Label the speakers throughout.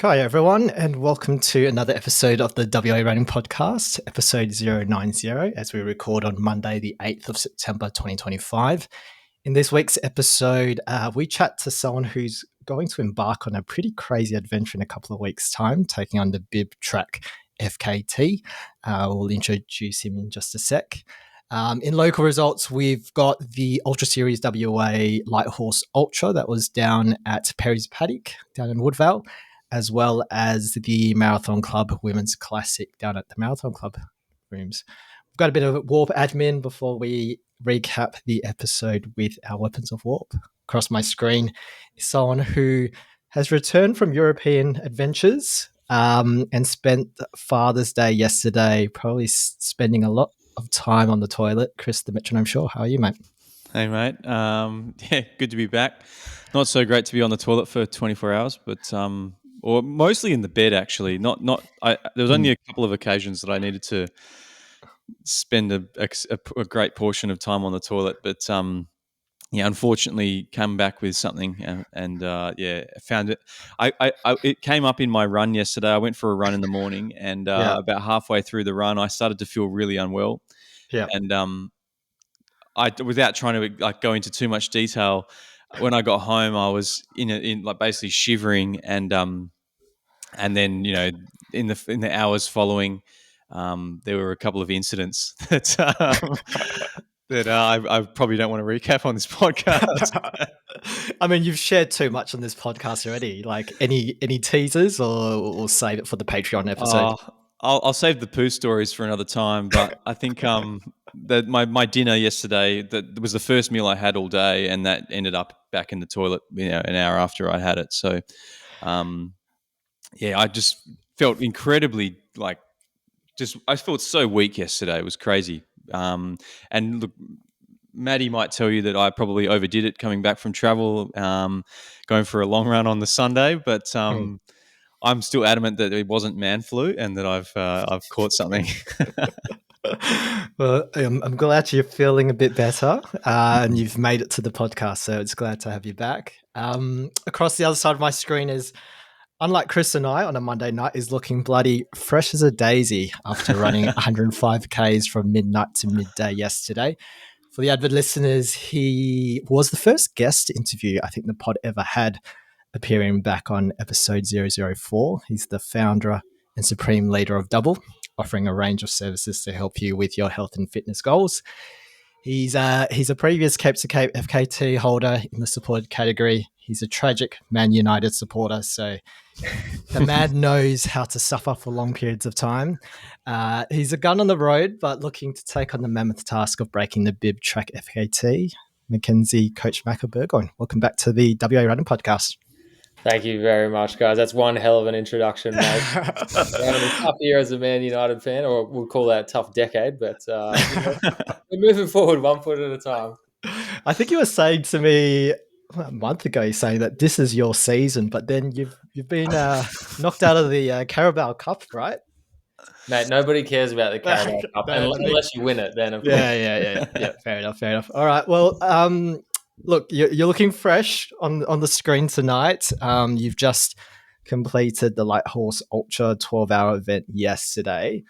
Speaker 1: Hi, everyone, and welcome to another episode of the WA Running Podcast, episode 090, as we record on Monday, the 8th of September, 2025. In this week's episode, we chat to someone who's going to embark on a pretty crazy adventure in a couple of weeks' time, taking on the Bibbulman Track FKT. We'll introduce him in just a sec. In local results, we've got the Ultra Series WA Light Horse Ultra that was down at Perry's Paddock, down in Woodvale, as well as the Marathon Club Women's Classic down at the Marathon Club rooms. We've got a bit of warp admin before we recap the episode with our weapons of warp. Across my screen is someone who has returned from European adventures and spent Father's Day yesterday, probably spending a lot of time on the toilet. Chris, the Metronome Shaw, how are you, mate?
Speaker 2: Hey, mate. Yeah, good to be back. Not so great to be on the toilet for 24 hours, but or mostly in the bed, actually. There was only a couple of occasions that I needed to spend a great portion of time on the toilet, but yeah, unfortunately, came back with something, and found it. It came up in my run yesterday. I went for a run in the morning, and about halfway through the run, I started to feel really unwell.
Speaker 1: Yeah,
Speaker 2: and without trying to go into too much detail, when I got home, I was in basically shivering, and then in the hours following, there were a couple of incidents that I probably don't want to recap on this podcast.
Speaker 1: I mean, you've shared too much on this podcast already. Like any teasers, or we'll save it for the Patreon episode.
Speaker 2: I'll save the poo stories for another time, but I think that my dinner yesterday, that was the first meal I had all day, and that ended up back in the toilet an hour after I had it. So I just felt incredibly I felt so weak yesterday. It was crazy. And look, Maddie might tell you that I probably overdid it coming back from travel, going for a long run on the Sunday, but I'm still adamant that it wasn't man flu and that I've caught something.
Speaker 1: Well, I'm glad you're feeling a bit better, and you've made it to the podcast, so it's glad to have you back. Across the other side of my screen is, unlike Chris and I on a Monday night, is looking bloody fresh as a daisy after running 105 Ks from midnight to midday yesterday. For the avid listeners, he was the first guest interview I think the pod ever had, appearing back on episode 004. He's the founder and supreme leader of Dubbel, offering a range of services to help you with your health and fitness goals. He's a previous Cape to Cape FKT holder in the supported category. He's a tragic Man United supporter, so the man knows how to suffer for long periods of time. He's a gun on the road, but looking to take on the mammoth task of breaking the Bibbulman Track FKT. Mackenzie, Coach Macka, Burgoyne, welcome back to the WA Running Podcast.
Speaker 3: Thank you very much, guys. That's one hell of an introduction, mate. Having a tough year as a Man United fan, or we'll call that a tough decade, but we're moving forward one foot at a time.
Speaker 1: I think you were saying to me a month ago, saying that this is your season, but then you've been knocked out of the Carabao Cup, right?
Speaker 3: Mate, nobody cares about the Carabao Cup unless you win it. Then, of course.
Speaker 1: Yeah. Fair enough. All right. Well, look, you're looking fresh on the screen tonight. You've just completed the Light Horse Ultra 12-hour event yesterday.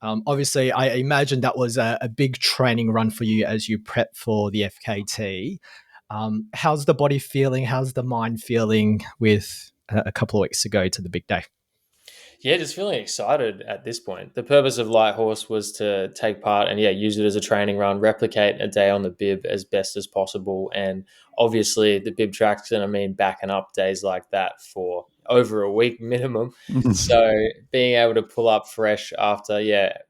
Speaker 1: Obviously, I imagine that was a big training run for you as you prep for the FKT. How's the body feeling? How's the mind feeling with a couple of weeks to go to the big day?
Speaker 3: Yeah, just feeling excited at this point. The purpose of Light Horse was to take part and use it as a training run, replicate a day on the bib as best as possible. And obviously the bib track's going to mean backing up days like that for over a week minimum. So being able to pull up fresh after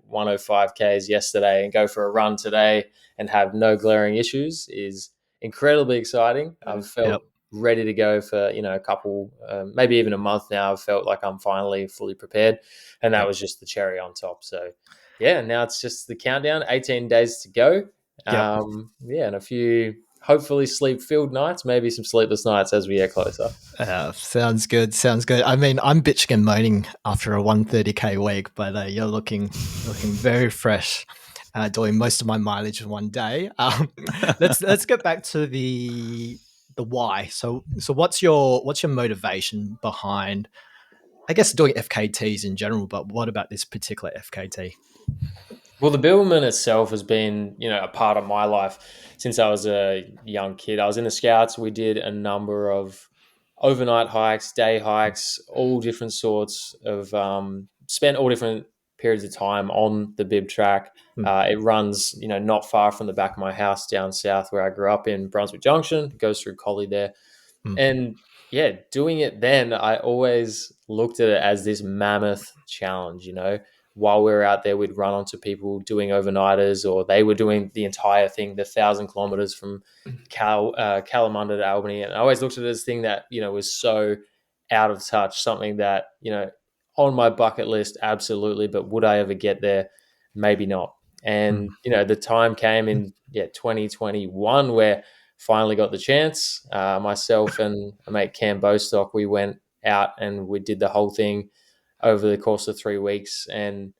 Speaker 3: 105 Ks yesterday and go for a run today and have no glaring issues is incredibly exciting. I've felt ready to go for a couple, maybe even a month now. I've felt like I'm finally fully prepared, and that was just the cherry on top. So now it's just the countdown, 18 days to go. And a few hopefully sleep-filled nights, maybe some sleepless nights as we get closer.
Speaker 1: Sounds good. I mean, I'm bitching and moaning after a 130K week, but you're looking very fresh, doing most of my mileage in one day. Let's get back to the why. So what's your motivation behind I guess doing FKTs in general, but what about this particular FKT?
Speaker 3: Well, the Bibbulman itself has been, a part of my life since I was a young kid. I was in the Scouts. We did a number of overnight hikes, day hikes, all different sorts of, spent all different periods of time on the Bib track. It runs, not far from the back of my house down south where I grew up in Brunswick Junction. It goes through Collie there. And yeah, doing it then, I always looked at it as this mammoth challenge, while we were out there, we'd run onto people doing overnighters, or they were doing the entire thing, the 1,000 kilometers from Kalamunda to Albany. And I always looked at it as a thing that, was so out of touch, something that, on my bucket list, absolutely. But would I ever get there? Maybe not. And, the time came in 2021 where finally got the chance. Myself and my mate Cam Bostock, we went out and we did the whole thing over the course of 3 weeks. And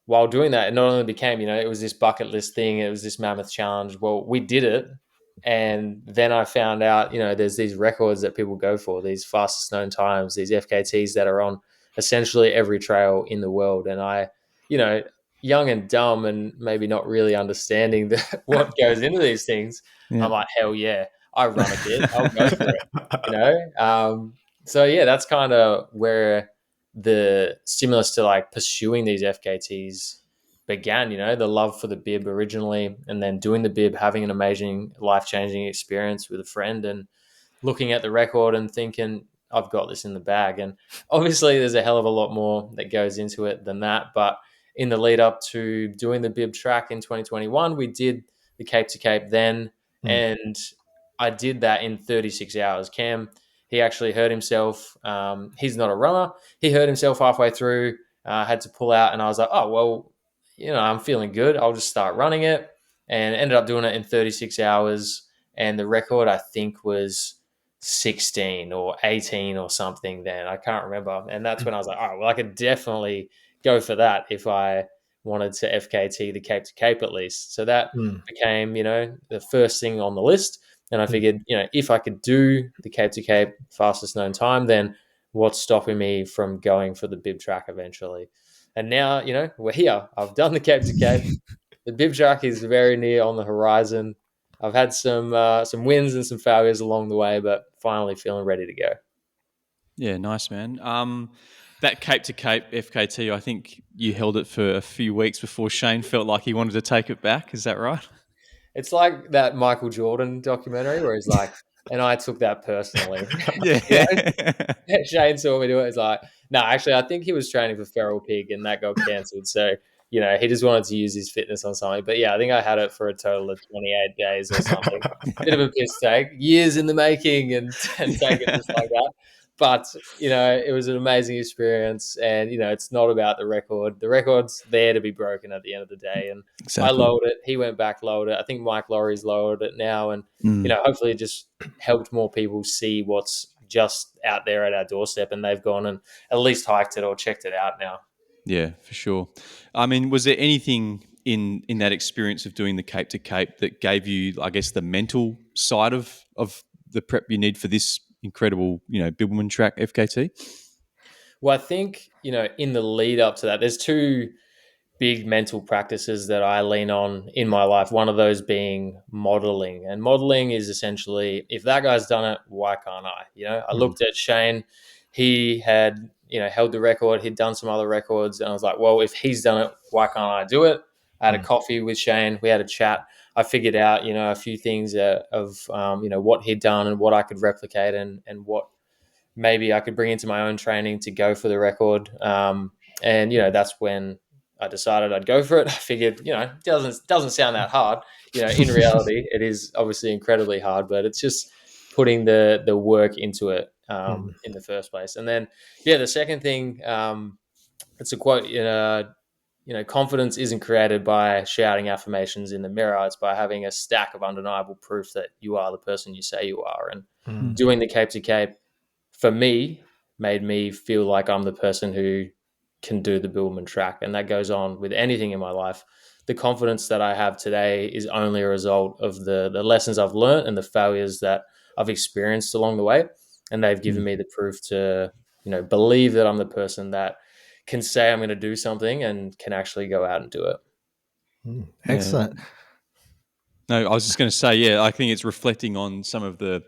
Speaker 3: while doing that, it not only became, it was this bucket list thing, it was this mammoth challenge. Well, we did it. And then I found out, there's these records that people go for, these fastest known times, these FKTs that are on essentially every trail in the world. And I, young and dumb and maybe not really understanding what goes into these things, I'm like, hell yeah, I run a bit, I'll go for it, So yeah, that's kind of where the stimulus to like pursuing these FKTs began, the love for the bib originally, and then doing the bib, having an amazing life-changing experience with a friend and looking at the record and thinking, I've got this in the bag. And obviously there's a hell of a lot more that goes into it than that. But in the lead up to doing the bib track in 2021, we did the Cape to Cape then. And I did that in 36 hours. Cam, he actually hurt himself. He's not a runner. He hurt himself halfway through, had to pull out. And I was like, oh, well, I'm feeling good. I'll just start running it. And ended up doing it in 36 hours. And the record, I think, was 16 or 18 or something then. I can't remember. And that's when I was like, all right, well, I could definitely go for that if I wanted to FKT the Cape to Cape at least. So that became, the first thing on the list. And I figured, if I could do the Cape to Cape fastest known time, then what's stopping me from going for the bib track eventually? And now, we're here. I've done the Cape to Cape. The bib track is very near on the horizon. I've had some wins and some failures along the way, but finally feeling ready to go.
Speaker 2: Yeah, nice, man. That Cape to Cape FKT, I think you held it for a few weeks before Shane felt like he wanted to take it back. Is that right?
Speaker 3: It's like that Michael Jordan documentary where he's like, and I took that personally.
Speaker 2: Yeah.
Speaker 3: Shane saw me do it. He's like, no, actually, I think he was training for Feral Pig and that got cancelled. So, he just wanted to use his fitness on something. But yeah, I think I had it for a total of 28 days or something. Bit of a piss take, years in the making and take it just like that. But, it was an amazing experience. And, it's not about the record. The record's there to be broken at the end of the day. And
Speaker 2: Exactly.
Speaker 3: I lowered it. He went back, lowered it. I think Mike Laurie's lowered it now. And, hopefully it just helped more people see what's just out there at our doorstep. And they've gone and at least hiked it or checked it out now.
Speaker 2: Yeah, for sure. I mean, was there anything in that experience of doing the Cape to Cape that gave you, I guess, the mental side of the prep you need for this incredible, Bibbulman Track FKT?
Speaker 3: Well, I think, in the lead up to that, there's two big mental practices that I lean on in my life. One of those being modeling. And modeling is essentially, if that guy's done it, why can't I? I looked at Shane. He had, held the record. He'd done some other records. And I was like, well, if he's done it, why can't I do it? I had a coffee with Shane. We had a chat. I figured out, a few things of what he'd done and what I could replicate and what maybe I could bring into my own training to go for the record. And, that's when I decided I'd go for it. I figured, it doesn't sound that hard. In reality, it is obviously incredibly hard, but it's just putting the work into it in the first place. And then, the second thing, it's a quote, confidence isn't created by shouting affirmations in the mirror. It's by having a stack of undeniable proof that you are the person you say you are. And doing the Cape to Cape, for me, made me feel like I'm the person who can do the Bibbulman track. And that goes on with anything in my life. The confidence that I have today is only a result of the lessons I've learned and the failures that I've experienced along the way. And they've given me the proof to believe that I'm the person that can say I'm going to do something and can actually go out and do it.
Speaker 1: Excellent.
Speaker 2: No, I was just going to say, yeah, I think it's reflecting on some of the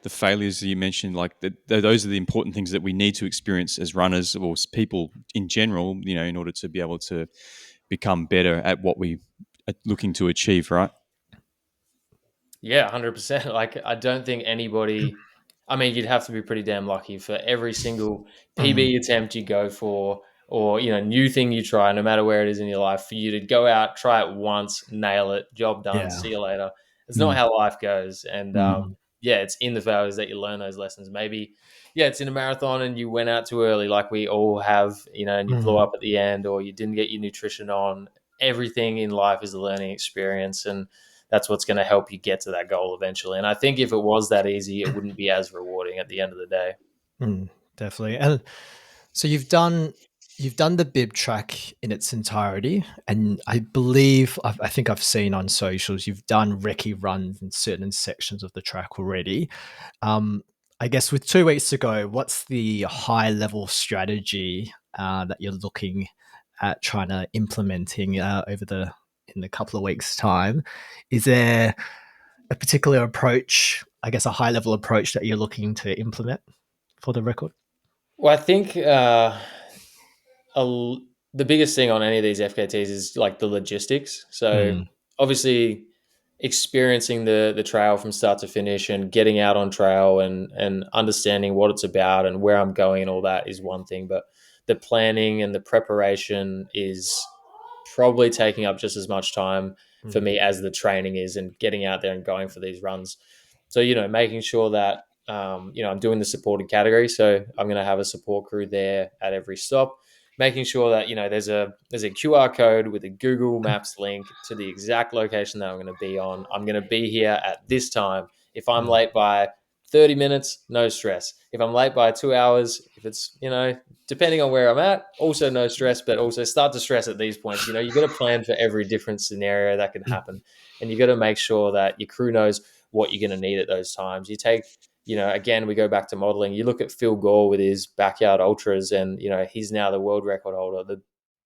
Speaker 2: failures that you mentioned. Like those are the important things that we need to experience as runners or people in general, in order to be able to become better at what we are looking to achieve, right?
Speaker 3: Yeah, 100%. Like, I don't think anybody, I mean, you'd have to be pretty damn lucky for every single PB attempt you go for, or, new thing you try, no matter where it is in your life, for you to go out, try it once, nail it, job done,
Speaker 1: Yeah.
Speaker 3: see you later. It's not how life goes. And
Speaker 1: Mm.
Speaker 3: yeah, it's in the failures that you learn those lessons. Maybe, yeah, it's in a marathon and you went out too early, like we all have, and you blew
Speaker 1: Mm.
Speaker 3: up at the end, or you didn't get your nutrition on. Everything in life is a learning experience. And that's what's going to help you get to that goal eventually. And I think if it was that easy, it wouldn't be as rewarding at the end of the day.
Speaker 1: Definitely. And so you've done the bib track in its entirety, and I believe I think I've seen on socials you've done recce runs in certain sections of the track already. I guess with 2 weeks to go, what's the high level strategy that you're looking at trying to implementing in a couple of weeks' time? Is there a particular approach, I guess a high level approach that you're looking to implement for the record?
Speaker 3: Well, I think the biggest thing on any of these FKTs is like the logistics. So
Speaker 1: Mm.
Speaker 3: obviously, experiencing the trail from start to finish and getting out on trail and understanding what it's about and where I'm going and all that is one thing, but the planning and the preparation is probably taking up just as much time for me as the training is, and getting out there and going for these runs. So, making sure that, I'm doing the supported category. So I'm going to have a support crew there at every stop, making sure that, there's a QR code with a Google Maps link to the exact location that I'm going to be on. I'm going to be here at this time. If I'm late by 30 minutes, no stress. If I'm late by 2 hours, if it's, depending on where I'm at, also no stress, but also start to stress at these points. You got to plan for every different scenario that can happen. And you got to make sure that your crew knows what you're going to need at those times. You take, again, we go back to modeling. You look at Phil Gore with his backyard ultras, and, he's now the world record holder,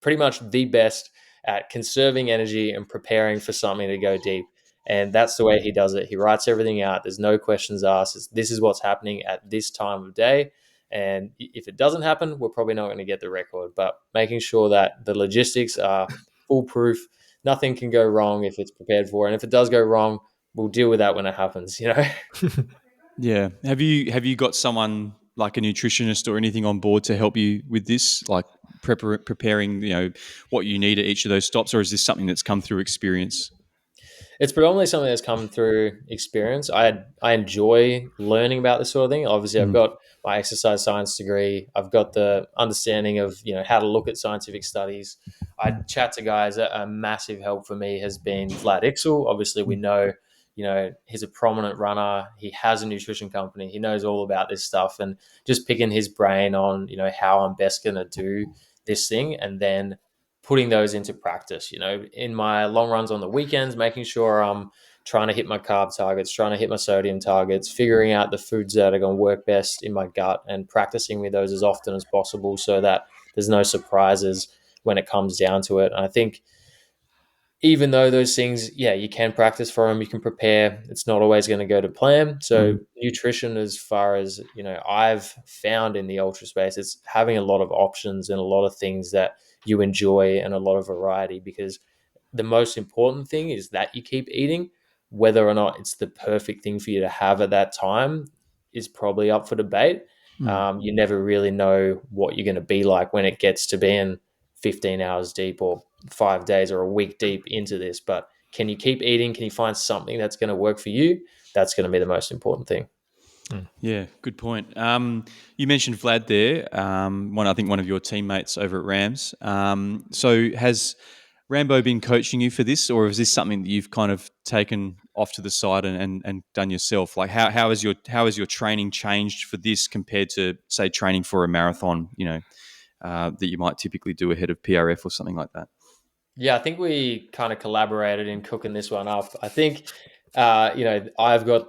Speaker 3: pretty much the best at conserving energy and preparing for something to go deep. And that's the way he does it. He writes everything out. There's no questions asked. This is what's happening at this time of day. And if it doesn't happen, we're probably not going to get the record. But making sure that the logistics are foolproof, nothing can go wrong if it's prepared for. And if it does go wrong, we'll deal with that when it happens,
Speaker 2: Yeah. Have you got someone like a nutritionist or anything on board to help you with this, like preparing, what you need at each of those stops, or is this something that's come through experience?
Speaker 3: It's predominantly something that's come through experience. I enjoy learning about this sort of thing. Obviously, I've got my exercise science degree. I've got the understanding of how to look at scientific studies. I chat to guys. A massive help for me has been Vlad. Obviously, we know he's a prominent runner. He has a nutrition company. He knows all about this stuff, and just picking his brain on how I'm best going to do this thing, and then putting those into practice, in my long runs on the weekends, making sure I'm trying to hit my carb targets, trying to hit my sodium targets, figuring out the foods that are going to work best in my gut, and practicing with those as often as possible so that there's no surprises when it comes down to it. And I think even though those things, yeah, you can practice for them, you can prepare, it's not always going to go to plan. So nutrition, as far as, I've found in the ultra space, it's having a lot of options and a lot of things that you enjoy and a lot of variety, because the most important thing is that you keep eating. Whether or not it's the perfect thing for you to have at that time is probably up for debate. You never really know what you're going to be like when it gets to being 15 hours deep or 5 days or a week deep into this. But can you keep eating? Can you find something that's going to work for you? That's going to be the most important thing.
Speaker 2: Yeah, good point. You mentioned Vlad there, I think one of your teammates over at Rams. So has Rambo been coaching you for this, or is this something that you've kind of taken off to the side and done yourself? Like how has your training changed for this compared to, say, training for a marathon, that you might typically do ahead of PRF or something like that?
Speaker 3: Yeah, I think we kind of collaborated in cooking this one up. I think, I've got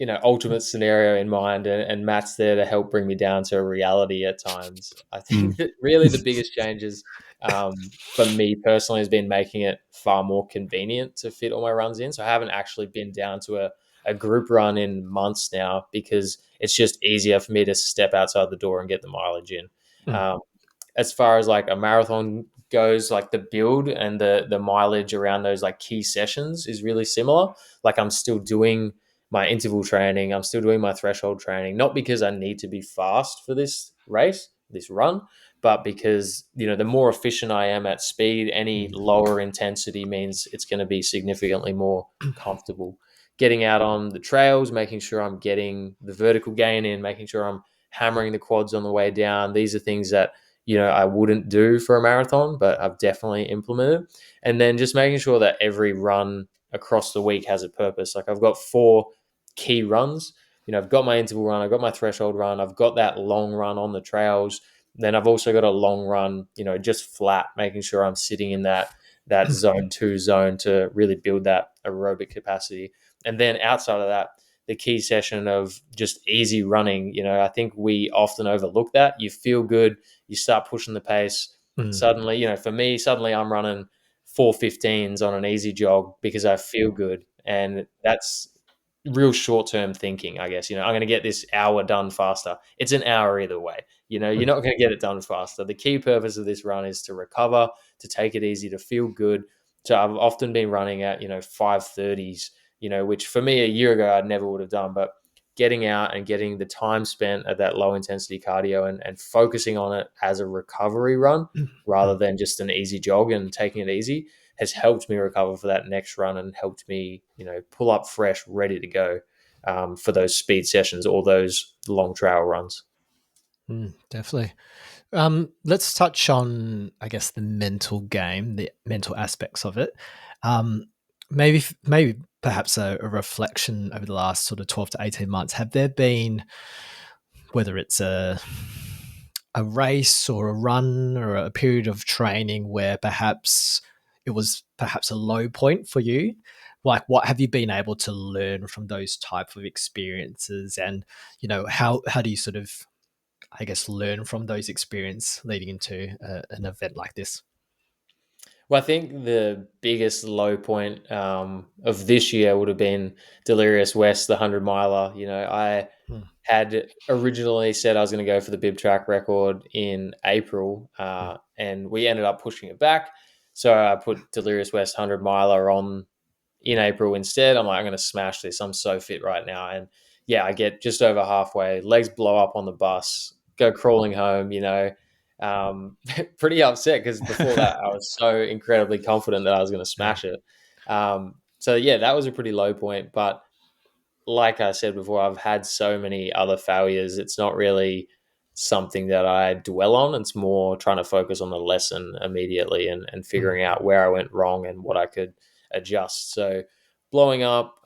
Speaker 3: ultimate scenario in mind, and Matt's there to help bring me down to reality at times. I think that really the biggest changes for me personally has been making it far more convenient to fit all my runs in. So I haven't actually been down to a group run in months now, because it's just easier for me to step outside the door and get the mileage in. Um, as far as like a marathon goes, like the build and the mileage around those like key sessions is really similar. Like I'm still doing my interval training, I'm still doing my threshold training, not because I need to be fast for this race, this run, but because the more efficient I am at speed, any lower intensity means it's going to be significantly more comfortable. Getting out on the trails, making sure I'm getting the vertical gain in, making sure I'm hammering the quads on the way down. These are things that I wouldn't do for a marathon, but I've definitely implemented. And then just making sure that every run across the week has a purpose. Like I've got 4 key runs. I've got my interval run, I've got my threshold run, I've got that long run on the trails. Then I've also got a long run, just flat, making sure I'm sitting in that zone 2 zone to really build that aerobic capacity. And then outside of that, the key session of just easy running, I think we often overlook that. You feel good, you start pushing the pace. Suddenly, for me, suddenly I'm running 4:15s on an easy jog because I feel good. And that's real short-term thinking, I guess. I'm going to get this hour done faster. It's an hour either way. You're not going to get it done faster. The key purpose of this run is to recover, to take it easy, to feel good. So I've often been running at, 5:30s, which for me a year ago I never would have done. But getting out and getting the time spent at that low intensity cardio and focusing on it as a recovery run rather than just an easy jog and taking it easy has helped me recover for that next run and helped me, pull up fresh, ready to go for those speed sessions or those long trail runs.
Speaker 1: Definitely. Let's touch on, I guess, the mental game, the mental aspects of it. Maybe perhaps a reflection over the last sort of 12 to 18 months. Have there been, whether it's a race or a run or a period of training where perhaps it was perhaps a low point for you? Like, what have you been able to learn from those type of experiences? And, how do you sort of, I guess, learn from those experiences leading into an event like this?
Speaker 3: Well, I think the biggest low point of this year would have been Delirious West, the 100 miler. I had originally said I was going to go for the bib track record in April, and we ended up pushing it back. So I put Delirious West 100 miler on in April instead. I'm like, I'm going to smash this. I'm so fit right now. And yeah, I get just over halfway, legs blow up on the bus, go crawling home, pretty upset because before that I was so incredibly confident that I was going to smash it. So yeah, that was a pretty low point. But like I said before, I've had so many other failures. It's not really something that I dwell on. It's more trying to focus on the lesson immediately and figuring out where I went wrong and what I could adjust. So blowing up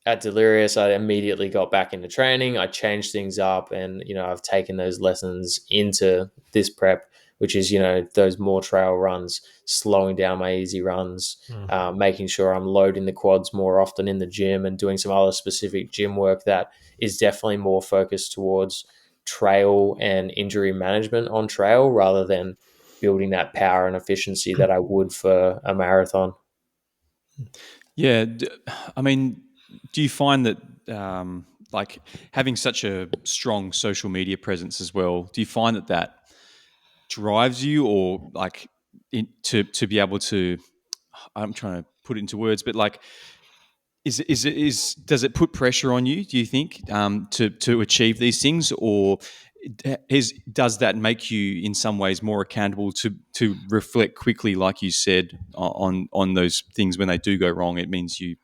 Speaker 3: at Delirious, I immediately got back into training. I changed things up and, I've taken those lessons into this prep, which is, those more trail runs, slowing down my easy runs, making sure I'm loading the quads more often in the gym and doing some other specific gym work that is definitely more focused towards trail and injury management on trail rather than building that power and efficiency that I would for a marathon.
Speaker 2: Yeah. I mean, do you find that like having such a strong social media presence as well, do you find that drives you or like to be able to, I'm trying to put it into words, but like, does it put pressure on you, do you think, to achieve these things, or does that make you in some ways more accountable to reflect quickly, like you said, on those things when they do go wrong? It means you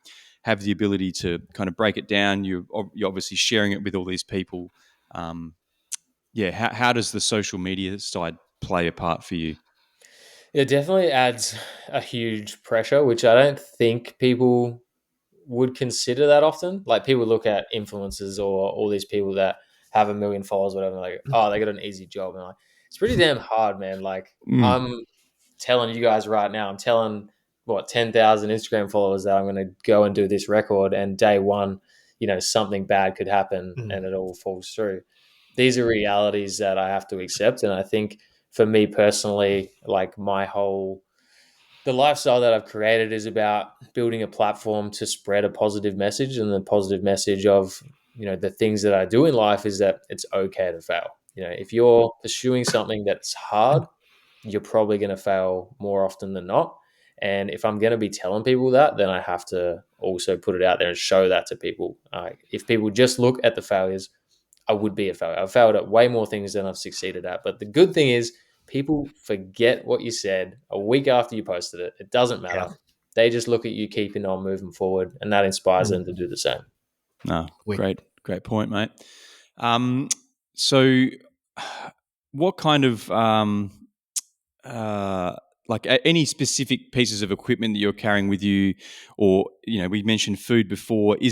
Speaker 2: have the ability to kind of break it down. You're obviously sharing it with all these people. How does the social media side play a part for you?
Speaker 3: It definitely adds a huge pressure, which I don't think people would consider that often. Like people look at influencers or all these people that have a million followers, whatever, like, oh, they got an easy job. And like, it's pretty damn hard, man. Like I'm telling you guys right now, I'm telling 10,000 Instagram followers that I'm going to go and do this record. And day one, something bad could happen and it all falls through. These are realities that I have to accept. And I think for me personally, like the lifestyle that I've created is about building a platform to spread a positive message. And the positive message of, the things that I do in life is that it's okay to fail. If you're pursuing something that's hard, you're probably going to fail more often than not. And if I'm going to be telling people that, then I have to also put it out there and show that to people. If people just look at the failures, I would be a failure. I've failed at way more things than I've succeeded at. But the good thing is, people forget what you said a week after you posted it. It doesn't matter.
Speaker 1: Yeah.
Speaker 3: They just look at you keeping on moving forward, and that inspires them to do the same.
Speaker 2: No, great point, mate. So, what kind of any specific pieces of equipment that you're carrying with you, or we mentioned food before. Do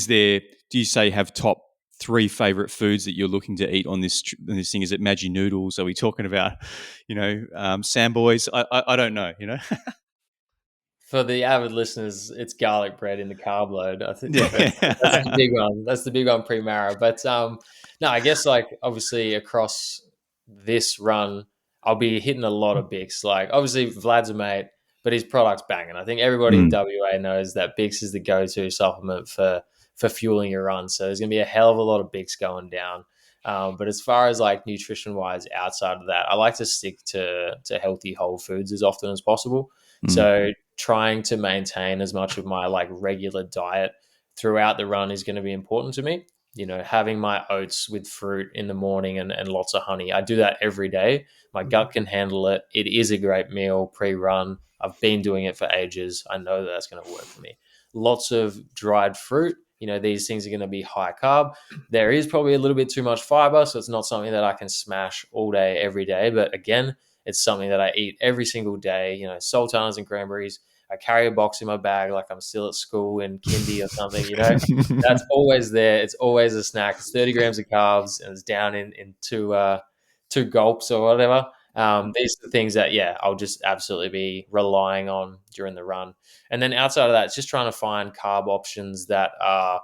Speaker 2: you say have top 3 favorite foods that you're looking to eat on this thing? Is it Maggi noodles? Are we talking about Samboys? I don't know.
Speaker 3: For the avid listeners, it's garlic bread in the carb load. I think
Speaker 2: Yeah.
Speaker 3: that's the big one. That's the big one pre-Mara. But no, I guess like obviously across this run, I'll be hitting a lot of Bix. Like obviously Vlad's a mate, but his product's banging. I think everybody in WA knows that Bix is the go-to supplement for fueling your run. So there's going to be a hell of a lot of Bix going down. But as far as like nutrition wise, outside of that, I like to stick to healthy whole foods as often as possible. So trying to maintain as much of my like regular diet throughout the run is going to be important to me. Having my oats with fruit in the morning and lots of honey. I do that every day. My gut can handle it. It is a great meal pre-run. I've been doing it for ages. I know that that's going to work for me. Lots of dried fruit. These things are going to be high carb. There is probably a little bit too much fiber, so it's not something that I can smash all day, every day. But again, it's something that I eat every single day. Sultanas and cranberries. I carry a box in my bag like I'm still at school in kindy or something. That's always there. It's always a snack. It's 30 grams of carbs and it's down in two gulps or whatever. These are the things that, I'll just absolutely be relying on during the run. And then outside of that, it's just trying to find carb options that are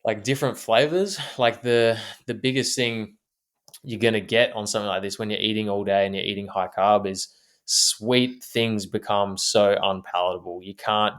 Speaker 3: like different flavors. Like the biggest thing you're going to get on something like this when you're eating all day and you're eating high carb is sweet things become so unpalatable. You can't,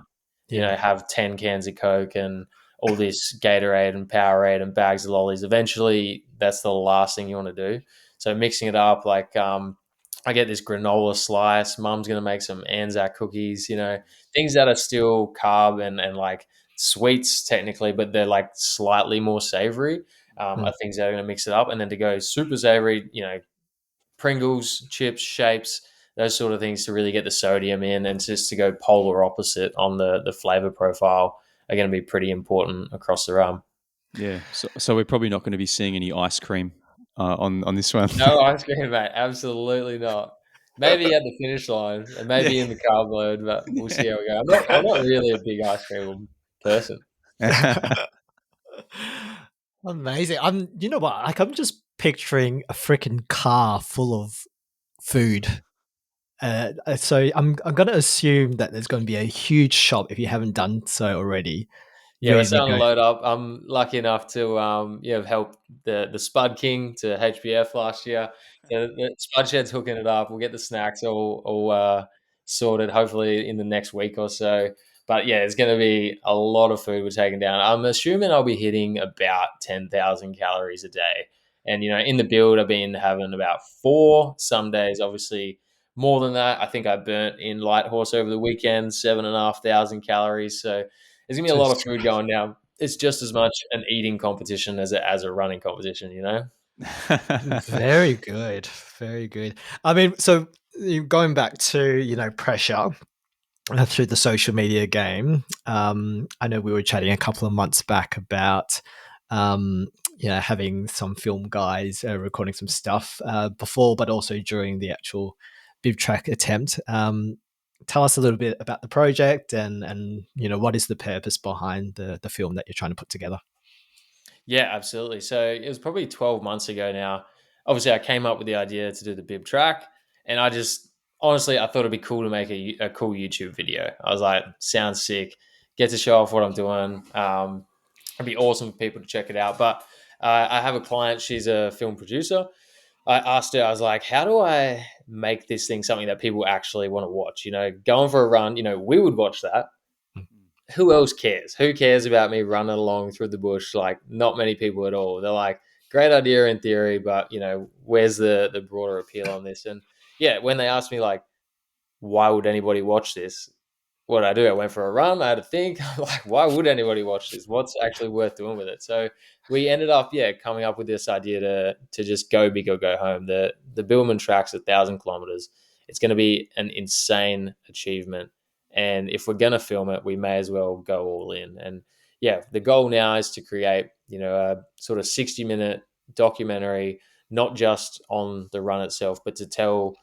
Speaker 3: have 10 cans of Coke and all this Gatorade and Powerade and bags of lollies. Eventually, that's the last thing you want to do. So mixing it up, like I get this granola slice. Mum's going to make some Anzac cookies, things that are still carb and like sweets technically, but they're like slightly more savory. Are things that are going to mix it up. And then to go super savory, Pringles, chips, shapes, those sort of things to really get the sodium in, and just to go polar opposite on the flavor profile are going to be pretty important across the run.
Speaker 2: Yeah. So we're probably not going to be seeing any ice cream on this one.
Speaker 3: No ice cream, mate. Absolutely not. Maybe at the finish line and maybe in the carb load, but we'll see how we go. I'm not really a big ice cream person.
Speaker 1: Amazing. You know what? Like, I'm just picturing a freaking car full of food. So I'm going to assume that there's going to be a huge shop if you haven't done so already.
Speaker 3: Yeah, we're starting to load up. I'm lucky enough to help the Spud King to HBF last year. So the Spud Shed's hooking it up. We'll get the snacks all sorted hopefully in the next week or so. But yeah, it's going to be a lot of food we're taking down. I'm assuming I'll be hitting about 10,000 calories a day. And in the build, I've been having about 4. Some days, obviously, more than that. I think I burnt in Light Horse over the weekend 7,500 calories. So there's gonna be a lot of food going down. It's just as much an eating competition as a running competition,
Speaker 1: Very good. Very good. I mean, so going back to, pressure through the social media game, I know we were chatting a couple of months back about, having some film guys recording some stuff before, but also during the actual bib track attempt. Tell us a little bit about the project and what is the purpose behind the film that you're trying to put together.
Speaker 3: Yeah, absolutely. So it was probably 12 months ago now. Obviously, I came up with the idea to do the bib track, and I just honestly I thought it'd be cool to make a cool YouTube video. I was like, sounds sick. Get to show off what I'm doing. It'd be awesome for people to check it out. But I have a client, she's a film producer. I asked her, I was like, how do I make this thing something that people actually want to watch? Going for a run, we would watch that. Who else cares? Who cares about me running along through the bush? Like, not many people at all. They're like, great idea in theory, but where's the broader appeal on this? And yeah, when they asked me like, why would anybody watch this? What did I do? I went for a run. I had to think, like, why would anybody watch this? What's actually worth doing with it? So we ended up, coming up with this idea to just go big or go home. The Bibbulman Track's 1,000 kilometers. It's going to be an insane achievement, and if we're going to film it, we may as well go all in. And yeah, the goal now is to create, a sort of 60-minute documentary, not just on the run itself, but to tell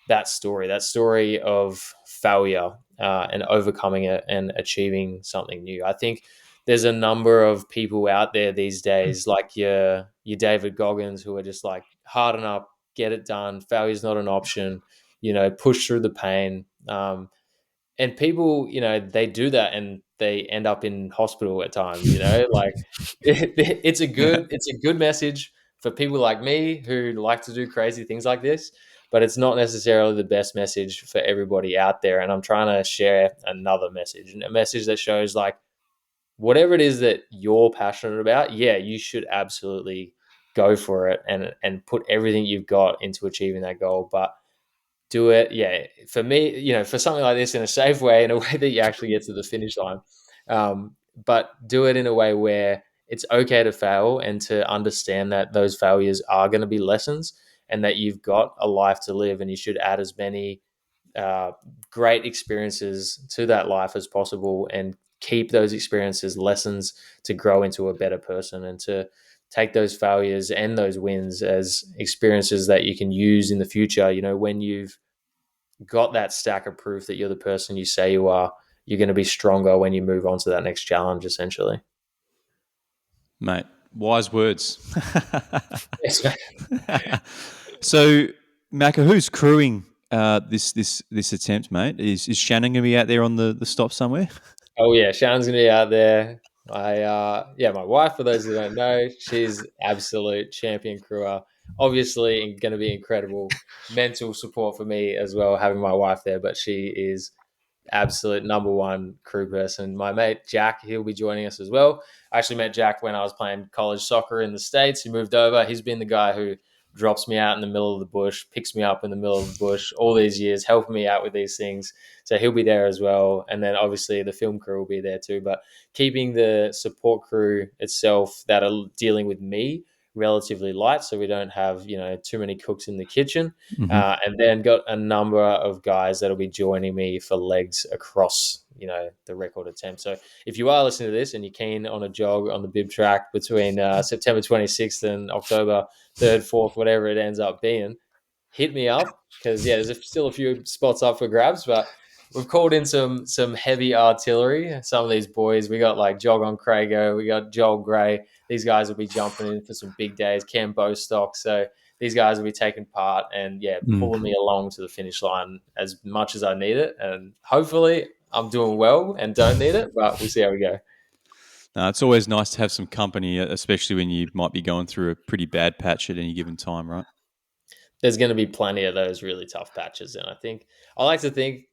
Speaker 3: that story of failure and overcoming it and achieving something new. I think there's a number of people out there these days, like your David Goggins, who are just like, harden up, get it done. Failure's not an option. Push through the pain. And people, they do that and they end up in hospital at times. Like it's a
Speaker 2: Yeah.
Speaker 3: good message for people like me who like to do crazy things like this, but it's not necessarily the best message for everybody out there. And I'm trying to share another message, and a message that shows like, whatever it is that you're passionate about, yeah, you should absolutely go for it and put everything you've got into achieving that goal. But do it, yeah, for me, for something like this, in a safe way, in a way that you actually get to the finish line. But do it in a way where it's okay to fail, and to understand that those failures are going to be lessons, and that you've got a life to live, and you should add as many uh, great experiences to that life as possible, and keep those experiences lessons to grow into a better person, and to take those failures and those wins as experiences that you can use in the future. When you've got that stack of proof that you're the person you say you are, you're going to be stronger when you move on to that next challenge, essentially.
Speaker 2: Mate, wise words.
Speaker 3: Yes.
Speaker 2: So, Macka, who's crewing this attempt, mate? Is Shannon going to be out there on the stop somewhere?
Speaker 3: Oh yeah, Shaun's going to be out there. My wife, for those who don't know, she's absolute champion crewer. Obviously, going to be incredible mental support for me as well, having my wife there. But she is absolute number one crew person. My mate Jack, he'll be joining us as well. I actually met Jack when I was playing college soccer in the States. He moved over. He's been the guy who drops me out in the middle of the bush, picks me up in the middle of the bush all these years, helping me out with these things. So he'll be there as well. And then obviously the film crew will be there too. But keeping the support crew itself that are dealing with me relatively light, so we don't have too many cooks in the kitchen.
Speaker 2: Mm-hmm.
Speaker 3: And then got a number of guys that'll be joining me for legs across the record attempt. So if you are listening to this and you're keen on a jog on the bib track between September 26th and October 3rd, 4th, whatever it ends up being, hit me up, because there's still a few spots up for grabs. But we've called in some heavy artillery. Some of these boys, we got like Jog on Crago, we got Joel Gray. These guys will be jumping in for some big days. Cam Bostock. So these guys will be taking part and pulling me along to the finish line as much as I need it. And hopefully I'm doing well and don't need it, but we'll see how we go.
Speaker 2: It's always nice to have some company, especially when you might be going through a pretty bad patch at any given time, right?
Speaker 3: There's going to be plenty of those really tough patches. And I like to think,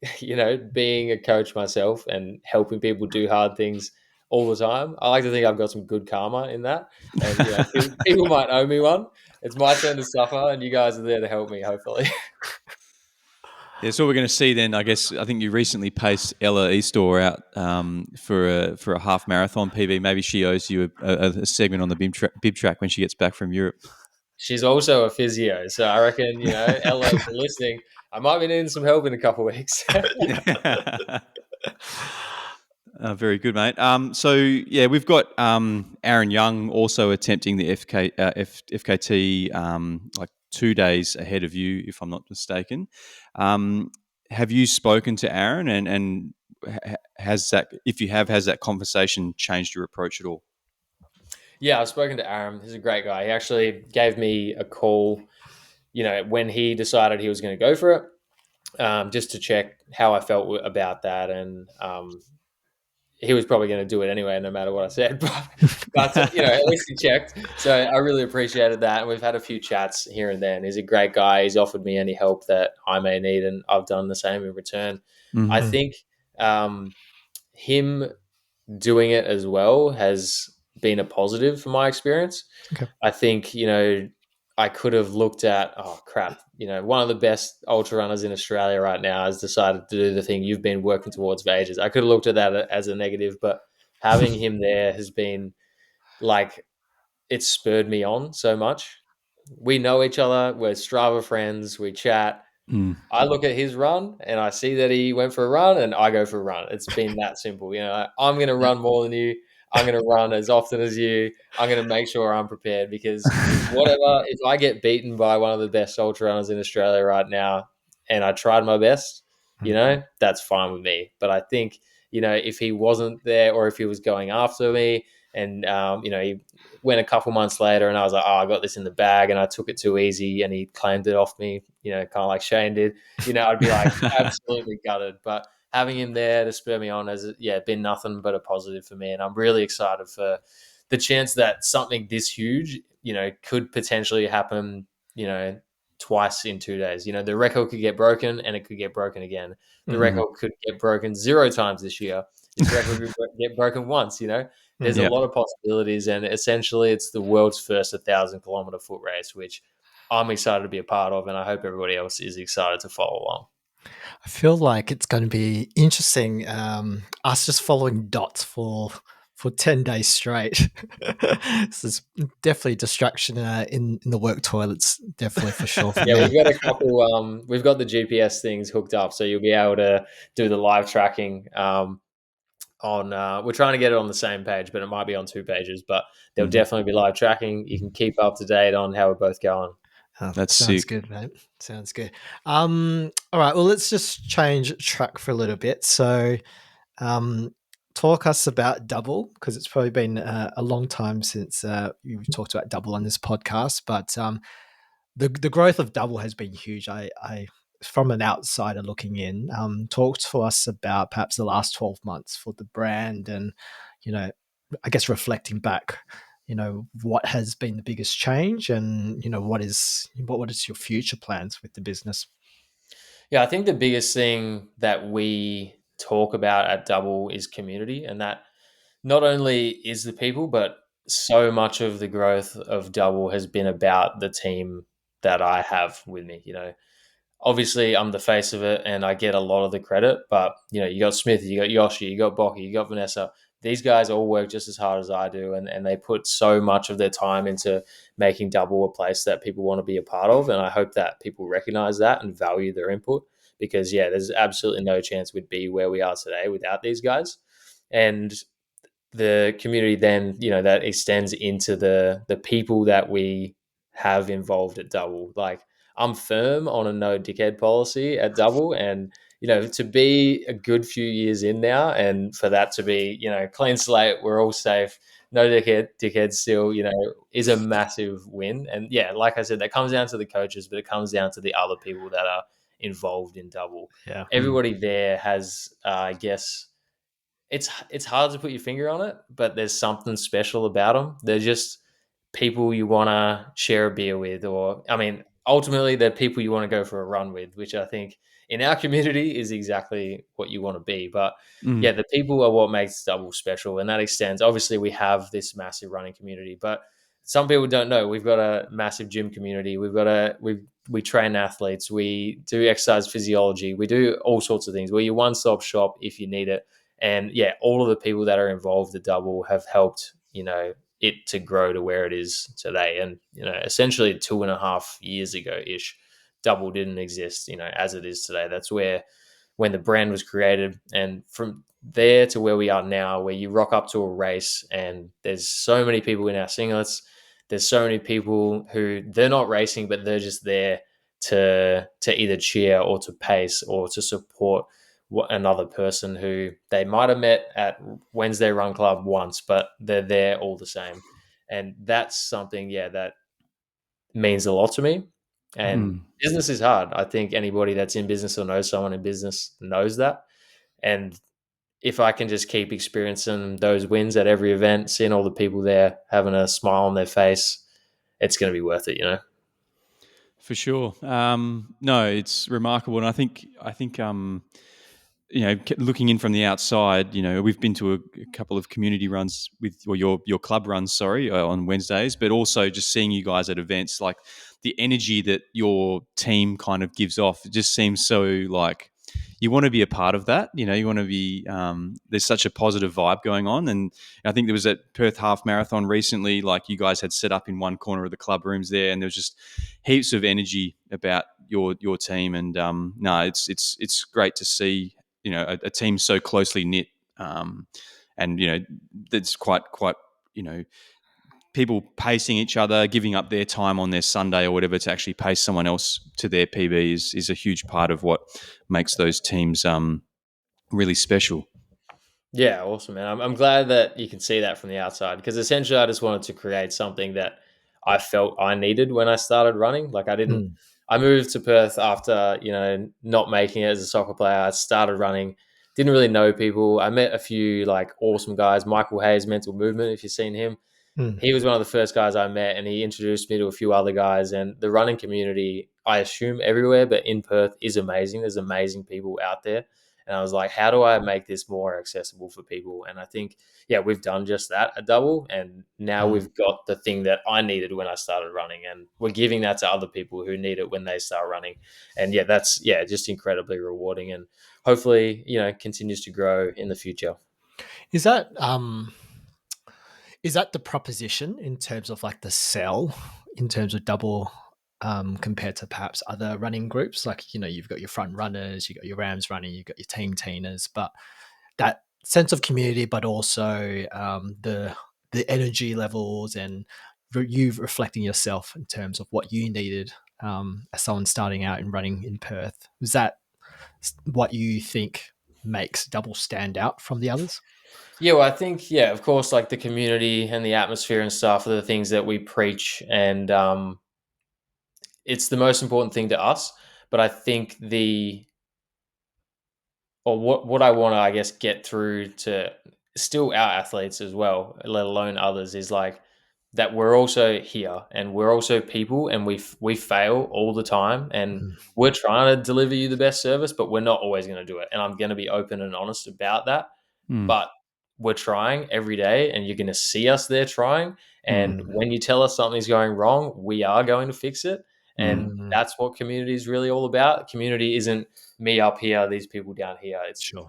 Speaker 3: being a coach myself and helping people do hard things all the time, I like to think I've got some good karma in that. And people might owe me one. It's my turn to suffer, and you guys are there to help me, hopefully.
Speaker 2: Yeah, so we're going to see then. I think you recently paced Ella Eastor out for a half marathon PB. Maybe she owes you a segment on the bib track when she gets back from Europe.
Speaker 3: She's also a physio, so I reckon Ella, if you're listening, I might be needing some help in a couple of weeks.
Speaker 2: Very good, mate. We've got Aaron Young also attempting the FKT like 2 days ahead of you, if I'm not mistaken. Have you spoken to Aaron, and has that conversation changed your approach at all?
Speaker 3: Yeah, I've spoken to Aaron. He's a great guy. He actually gave me a call, when he decided he was going to go for it, just to check how I felt about that. And he was probably going to do it anyway, no matter what I said. But at least he checked. So I really appreciated that. And we've had a few chats here and there. And he's a great guy. He's offered me any help that I may need, and I've done the same in return.
Speaker 2: Mhm.
Speaker 3: I think him doing it as well has been a positive for my experience.
Speaker 1: Okay.
Speaker 3: I think, I could have looked at, oh crap, one of the best ultra runners in Australia right now has decided to do the thing you've been working towards for ages. I could have looked at that as a negative, but having him there has been like, it spurred me on so much. We know each other, we're Strava friends, we chat.
Speaker 2: Mm.
Speaker 3: I look at his run and I see that he went for a run and I go for a run. It's been that simple. I'm going to run more than you. I'm going to run as often as you. I'm going to make sure I'm prepared, because whatever, if I get beaten by one of the best ultra runners in Australia right now and I tried my best, that's fine with me. But I think, if he wasn't there, or if he was going after me and, he went a couple months later and I was like, oh, I got this in the bag and I took it too easy and he claimed it off me, kind of like Shane did, I'd be like absolutely gutted. But having him there to spur me on has been nothing but a positive for me. And I'm really excited for the chance that something this huge, could potentially happen, twice in 2 days. The record could get broken and it could get broken again. The record could get broken 0 times this year. This record could get broken once, There's a lot of possibilities, and essentially it's the world's first 1,000-kilometer foot race, which I'm excited to be a part of, and I hope everybody else is excited to follow along.
Speaker 1: I feel like it's going to be interesting, us just following dots for 10 days straight. This is definitely distraction in the work toilets, definitely for sure for me.
Speaker 3: We've got a couple, we've got the GPS things hooked up, so you'll be able to do the live tracking we're trying to get it on the same page, but it might be on 2 pages, but there'll definitely be live tracking. You can keep up to date on how we're both going.
Speaker 1: Oh,
Speaker 2: That's
Speaker 1: sounds
Speaker 2: sick.
Speaker 1: good, mate. Sounds good. All right. Well, let's just change track for a little bit. So, talk us about Dubbel, because it's probably been a long time since you've talked about Dubbel on this podcast. But the growth of Dubbel has been huge. I from an outsider looking in, talk to us about perhaps the last 12 months for the brand, and I guess reflecting back, what has been the biggest change, and what is your future plans with the business?
Speaker 3: Yeah, I think the biggest thing that we talk about at Dubbel is community, and that not only is the people, but so much of the growth of Dubbel has been about the team that I have with me. Obviously I'm the face of it and I get a lot of the credit, but you got Smith, you got Yoshi, you got Bocky, you got Vanessa. These guys all work just as hard as I do, and they put so much of their time into making Dubbel a place that people want to be a part of. And I hope that people recognize that and value their input, because there's absolutely no chance we'd be where we are today without these guys. And the community then, that extends into the people that we have involved at Dubbel. Like, I'm firm on a no dickhead policy at Dubbel, and to be a good few years in now, and for that to be clean slate, we're all safe, no dickhead still, is a massive win. And like I said, that comes down to the coaches, but it comes down to the other people that are involved in Dubbel.
Speaker 1: Yeah.
Speaker 3: Everybody there has, I guess, it's hard to put your finger on it, but there's something special about them. They're just people you want to share a beer with, or ultimately they're people you want to go for a run with, which I think in our community is exactly what you want to be. But the people are what makes Dubbel special, and that extends. Obviously, we have this massive running community, but some people don't know we've got a massive gym community. We train athletes, we do exercise physiology, we do all sorts of things. We're your one-stop shop if you need it. And all of the people that are involved at Dubbel have helped, it to grow to where it is today. And, essentially 2.5 years ago ish, Dubbel didn't exist, as it is today. That's when the brand was created. And from there to where we are now, where you rock up to a race and there's so many people in our singlets, there's so many people who they're not racing, but they're just there to either cheer or to pace or to support another person who they might have met at Wednesday Run Club once, but they're there all the same. And that's something, that means a lot to me. And business is hard. I think anybody that's in business or knows someone in business knows that. And if I can just keep experiencing those wins at every event, seeing all the people there having a smile on their face, it's going to be worth it, you know?
Speaker 2: For sure. No, it's remarkable, and I think looking in from the outside, we've been to a couple of community runs or your club runs, sorry, on Wednesdays, but also just seeing you guys at events, like the energy that your team kind of gives off, it just seems so like you want to be a part of that. You want to be. There's such a positive vibe going on, and I think there was at Perth Half Marathon recently. Like you guys had set up in one corner of the club rooms there, and there was just heaps of energy about your team. And no, it's great to see a team so closely knit, and that's quite people pacing each other, giving up their time on their Sunday or whatever to actually pace someone else to their PB is a huge part of what makes those teams really special.
Speaker 3: Yeah, awesome, man. I'm glad that you can see that from the outside, because essentially I just wanted to create something that I felt I needed when I started running. Like I moved to Perth after, not making it as a soccer player. I started running, didn't really know people. I met a few like awesome guys. Michael Hayes, Mental Movement, if you've seen him. He was one of the first guys I met, and he introduced me to a few other guys. And the running community, I assume everywhere, but in Perth is amazing. There's amazing people out there. And I was like, how do I make this more accessible for people? And I think, yeah, we've done just that at Dubbel. And now we've got the thing that I needed when I started running. And we're giving that to other people who need it when they start running. And yeah, that's just incredibly rewarding. And hopefully, continues to grow in the future.
Speaker 1: Is that the proposition in terms of like the sell, in terms of Dubbel, compared to perhaps other running groups? Like, you've got your front runners, you've got your Rams running, you've got your team teeners, but that sense of community, but also the energy levels and you reflecting yourself in terms of what you needed as someone starting out and running in Perth. Was that what you think makes Dubbel stand out from the others?
Speaker 3: Yeah, well, I think, of course, like the community and the atmosphere and stuff are the things that we preach, and it's the most important thing to us. But I think what I want to, I guess, get through to still our athletes as well, let alone others, is like that we're also here and we're also people, and we fail all the time, and we're trying to deliver you the best service, but we're not always going to do it. And I'm going to be open and honest about that. But we're trying every day, and you're going to see us there trying. And when you tell us something's going wrong, we are going to fix it. And that's what community is really all about. Community isn't me up here, these people down here. It's
Speaker 1: Sure.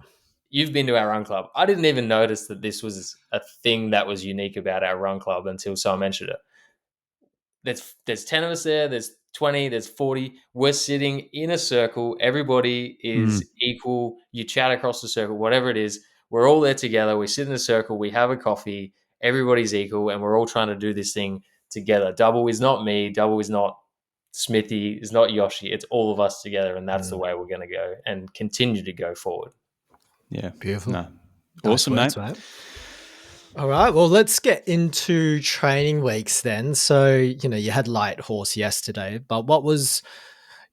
Speaker 3: You've been to our run club. I didn't even notice that this was a thing that was unique about our run club until someone mentioned it. There's 10 of us there, there's 20, there's 40. We're sitting in a circle. Everybody is equal. You chat across the circle, whatever it is. We're all there together. We sit in a circle. We have a coffee. Everybody's equal, and we're all trying to do this thing together. Dubbel is not me. Dubbel is not Smithy. It's not Yoshi. It's all of us together, and that's the way we're going to go and continue to go forward.
Speaker 2: Yeah.
Speaker 1: Beautiful.
Speaker 2: No.
Speaker 1: Nice
Speaker 2: Awesome,
Speaker 1: words,
Speaker 2: mate.
Speaker 1: All right. Well, let's get into training weeks then. So, you had light horse yesterday, but what was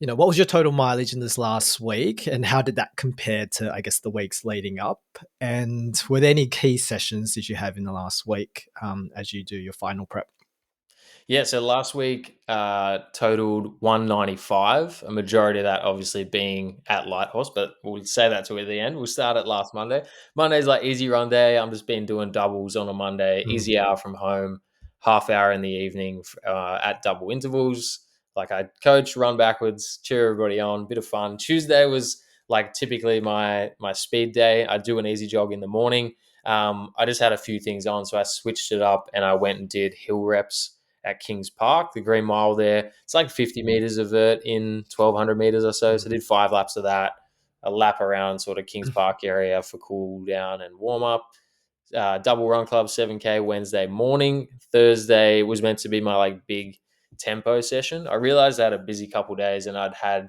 Speaker 1: your total mileage in this last week, and how did that compare to, I guess, the weeks leading up? And were there any key sessions did you have in the last week as you do your final prep?
Speaker 3: Yeah, so last week totaled 195, a majority of that obviously being at light horse, but we'll say that to at the end. We'll start at last Monday. Monday's like easy run day. I'm just been doing doubles on a Monday, easy hour from home, half hour in the evening at double intervals. Like I coach, run backwards, cheer everybody on, bit of fun. Tuesday was like typically my speed day. I do an easy jog in the morning. I just had a few things on, so I switched it up and I went and did hill reps at Kings Park, the Green Mile there. It's like 50 meters of vert in 1,200 meters or so. So I did 5 laps of that, a lap around sort of Kings Park area for cool down and warm up. Double Run Club 7K Wednesday morning. Thursday was meant to be my like big tempo session. I realized I had a busy couple days and I'd had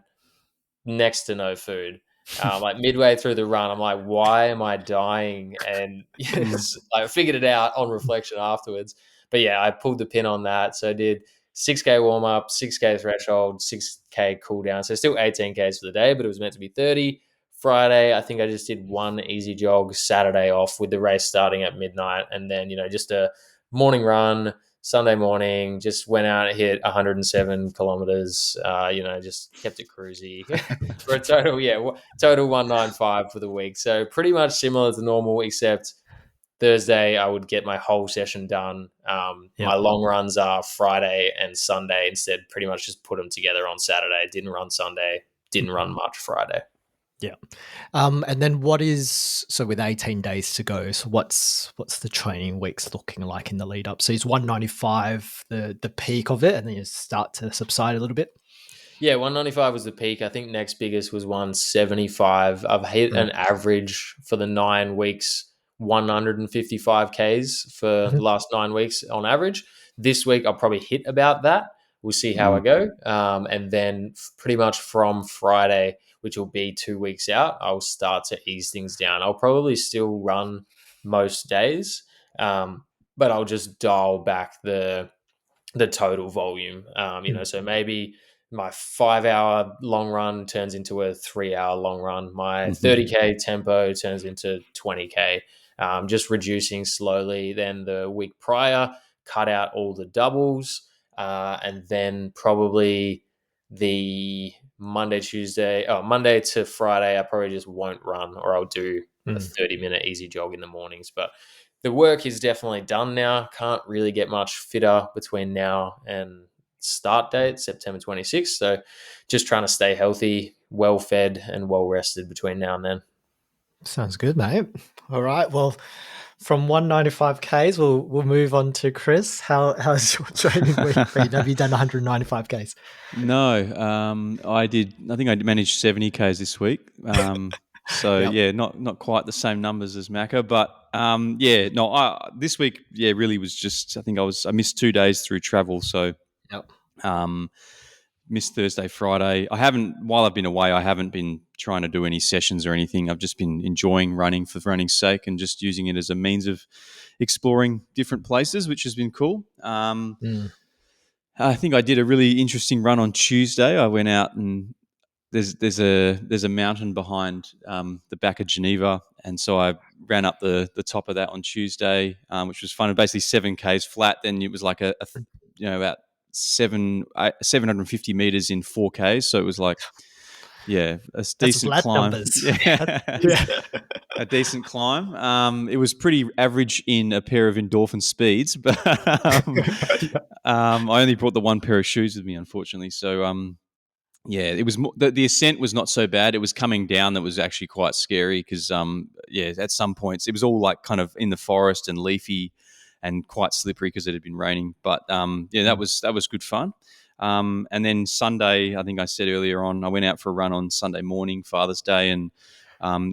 Speaker 3: next to no food. Like midway through the run, I'm like, why am I dying? And yes, I figured it out on reflection afterwards. But yeah, I pulled the pin on that. So I did 6K warm up, 6K threshold, 6K cool down. So still 18Ks for the day, but it was meant to be 30. Friday, I think I just did one easy jog. Saturday off with the race starting at midnight, and then just a morning run. Sunday morning, just went out and hit 107 kilometers. Just kept it cruisy for a total 195 for the week. So pretty much similar to normal, except Thursday I would get my whole session done. My long runs are Friday and Sunday instead. Pretty much just put them together on Saturday. Didn't run Sunday. Didn't run much Friday.
Speaker 1: Yeah. And then so with 18 days to go, so what's the training weeks looking like in the lead up? So is 195 the peak of it, and then you start to subside a little bit?
Speaker 3: Yeah, 195 was the peak. I think next biggest was 175. I've hit an average for the 9 weeks, 155 Ks for the last 9 weeks on average. This week, I'll probably hit about that. We'll see how I go. And then pretty much from Friday, which will be 2 weeks out, I'll start to ease things down. I'll probably still run most days, but I'll just dial back the total volume. So maybe my 5-hour long run turns into a 3-hour long run. My 30K tempo turns into 20K. Just reducing slowly. Then the week prior, cut out all the doubles, and then probably the Monday to Friday, I probably just won't run, or I'll do a 30-minute easy jog in the mornings. But the work is definitely done now. Can't really get much fitter between now and start date, September 26th. So just trying to stay healthy, well fed, and well rested between now and then.
Speaker 1: Sounds good, mate. All right. Well, from 195 Ks, we'll move on to Chris. How's your training week been? Have you done 195 Ks?
Speaker 2: No, I did. I think I managed 70 Ks this week. Not quite the same numbers as Macka, but this week, really was just. I think I missed 2 days through travel, so missed Thursday, Friday. While I've been away, I haven't been trying to do any sessions or anything. I've just been enjoying running for running's sake and just using it as a means of exploring different places, which has been cool. I think I did a really interesting run on Tuesday. I went out and there's a mountain behind the back of Geneva, and so I ran up the top of that on Tuesday, which was fun. Basically 7 Ks flat. Then it was like about 750 meters in 4 Ks. So it was like, a decent climb. A decent climb. It was pretty average in a pair of endorphin speeds, but I only brought the one pair of shoes with me, unfortunately. So it was the ascent was not so bad. It was coming down that was actually quite scary because at some points it was all like kind of in the forest and leafy and quite slippery because it had been raining. But that was good fun. And then Sunday, I think I said earlier on, I went out for a run on Sunday morning, Father's Day, and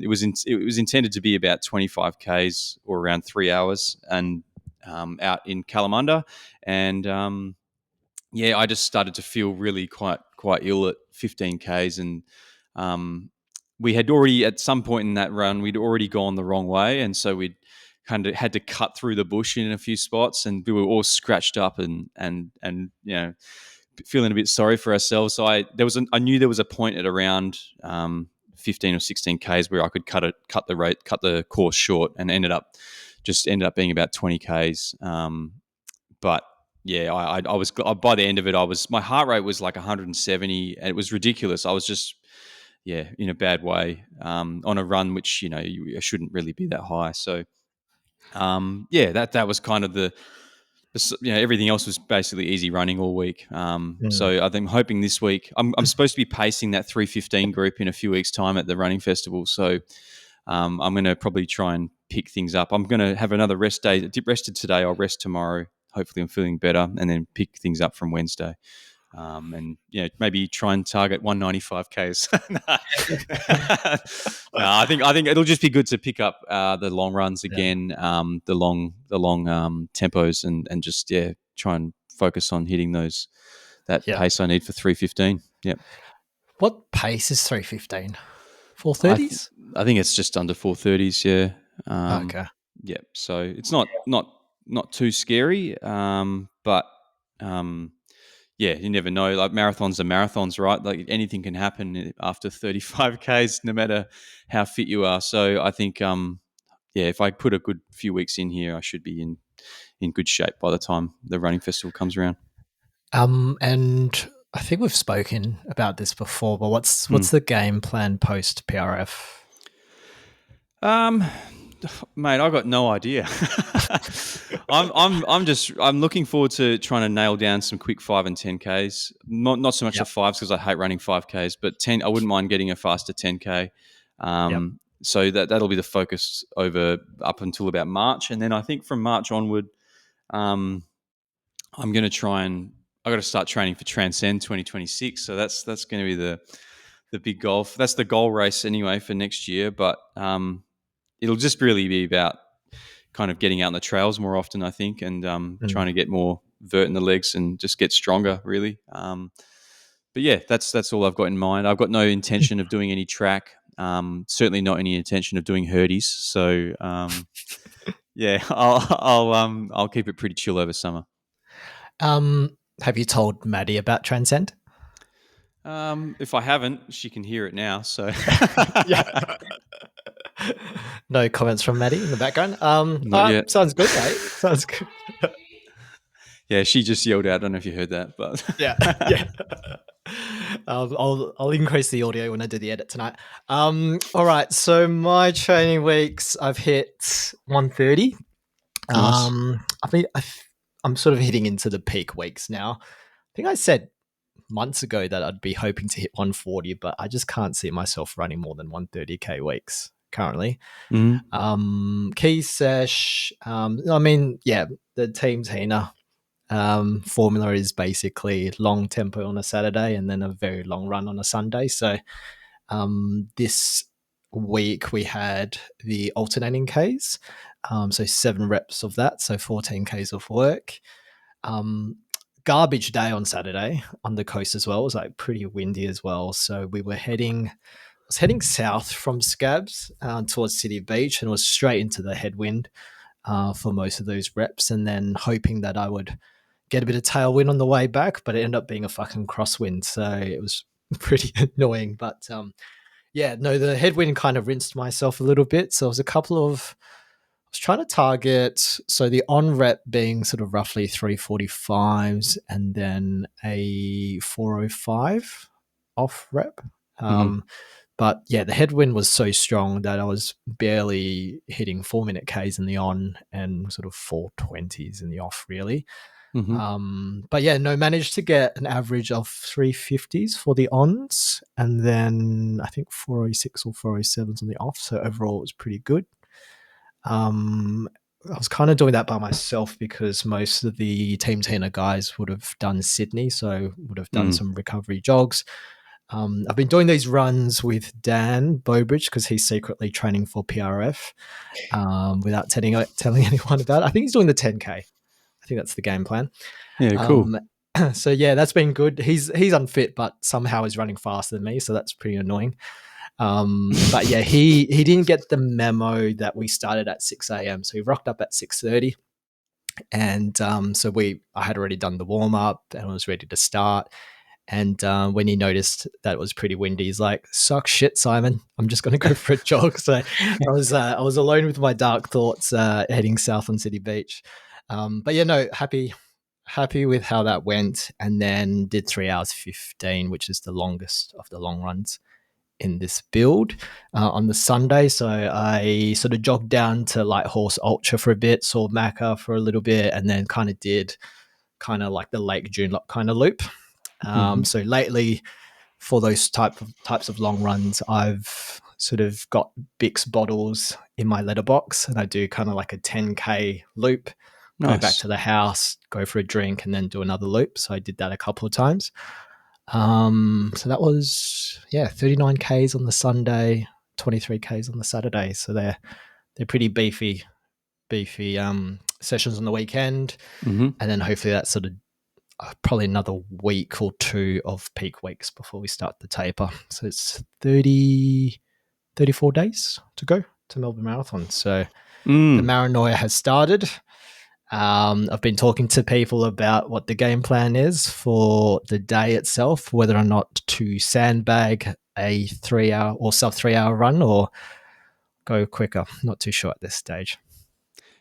Speaker 2: it was intended to be about 25 Ks or around 3 hours, and out in Kalamunda. And I just started to feel really quite ill at 15 Ks, and we had already at some point in that run we'd already gone the wrong way, and so we'd kind of had to cut through the bush in a few spots, and we were all scratched up and feeling a bit sorry for ourselves. So I knew there was a point at around 15 or 16 Ks where I could cut the course short, and ended up being about 20 Ks. But I was by the end of it, my heart rate was like 170, and it was ridiculous. I was just in a bad way on a run which you shouldn't really be that high. So that was kind of the everything else was basically easy running all week. So I think I'm hoping this week I'm supposed to be pacing that 3:15 group in a few weeks' time at the running festival. So I'm going to probably try and pick things up. I'm going to have another rest day. I rested today. I'll rest tomorrow. Hopefully I'm feeling better, and then pick things up from Wednesday. And maybe try and target 195 Ks. No, I think it'll just be good to pick up the long runs again, the long tempos, and just try and focus on hitting that pace I need for 3:15. Yeah.
Speaker 1: What pace is 3:15? 4:30s?
Speaker 2: I think it's just under 4:30s. Yeah.
Speaker 1: Okay.
Speaker 2: Yeah. So it's not too scary, but yeah, you never know. Like marathons are marathons, right? Like anything can happen after 35Ks, no matter how fit you are. So I think, if I put a good few weeks in here, I should be in good shape by the time the running festival comes around.
Speaker 1: And I think we've spoken about this before, but what's the game plan post PRF?
Speaker 2: Mate, I've got no idea. I'm looking forward to trying to nail down some quick 5 and 10Ks. Not so much the 5s because I hate running 5Ks, but 10. I wouldn't mind getting a faster 10K. So that'll be the focus up until about March, and then I think from March onward, I'm going to try and I got to start training for Transcend 2026. So that's going to be the big goal. That's the goal race anyway for next year, but it'll just really be about kind of getting out on the trails more often, I think, and trying to get more vert in the legs and just get stronger, really. But yeah, that's all I've got in mind. I've got no intention of doing any track. Certainly not any intention of doing hurdies. So yeah, I'll keep it pretty chill over summer.
Speaker 1: Have you told Maddie about Transcend?
Speaker 2: If I haven't, she can hear it now. So
Speaker 1: yeah. No comments from Maddie in the background.
Speaker 2: Not yet.
Speaker 1: Sounds good, mate. Sounds good.
Speaker 2: Yeah, she just yelled out. I don't know if you heard that, but
Speaker 1: yeah. I'll increase the audio when I do the edit tonight. All right. So my training weeks, I've hit 130. Nice. I'm sort of hitting into the peak weeks now. I think I said months ago that I'd be hoping to hit 140, but I just can't see myself running more than 130K weeks currently. Key sesh. The Team Tina formula is basically long tempo on a Saturday and then a very long run on a Sunday. So this week we had the alternating Ks, so 7 reps of that, so 14 Ks of work. Garbage day on Saturday on the coast as well. It was like pretty windy as well. So we were heading south from Scabs towards City Beach, and was straight into the headwind for most of those reps, and then hoping that I would get a bit of tailwind on the way back, but it ended up being a fucking crosswind. So it was pretty annoying. But the headwind kind of rinsed myself a little bit. So it was I was trying to target, so the on rep being sort of roughly 345s and then a 405 off rep. But yeah, the headwind was so strong that I was barely hitting 4-minute Ks in the on and sort of 420s in the off, really. But yeah, managed to get an average of 350s for the ons, and then I think 406 or 407s on the off. So overall, it was pretty good. I was kind of doing that by myself because most of the Team Tina guys would have done Sydney, so would have done some recovery jogs. I've been doing these runs with Dan Bowbridge because he's secretly training for PRF without telling anyone about it. I think he's doing the 10K. I think that's the game plan.
Speaker 2: Yeah, cool.
Speaker 1: So yeah, that's been good. He's unfit, but somehow he's running faster than me, so that's pretty annoying. But yeah, he didn't get the memo that we started at 6 a.m. So he rocked up at 6:30, and I had already done the warm up and was ready to start. And when he noticed that it was pretty windy, he's like, "Suck shit, Simon. I'm just going to go for a jog." So I was alone with my dark thoughts, heading south on City Beach. But yeah, happy with how that went, and then did 3 hours 15, which is the longest of the long runs in this build on the Sunday. So I sort of jogged down to Light Horse Ultra for a bit, saw Macka for a little bit, and then kind of did like the Lake Joondalup kind of loop. So lately, for those types of long runs, I've sort of got Bix bottles in my letterbox, and I do kind of like a 10K loop, go back to the house, go for a drink, and then do another loop. So I did that a couple of times. So that was 39 Ks on the Sunday, 23 Ks on the Saturday. So they're pretty beefy sessions on the weekend, and then hopefully that's sort of probably another week or two of peak weeks before we start the taper. So it's 34 days to go to Melbourne Marathon. So the Maranoia has started. I've been talking to people about what the game plan is for the day itself, whether or not to sandbag a 3 hour or sub 3 hour run or go quicker. Not too sure at this stage.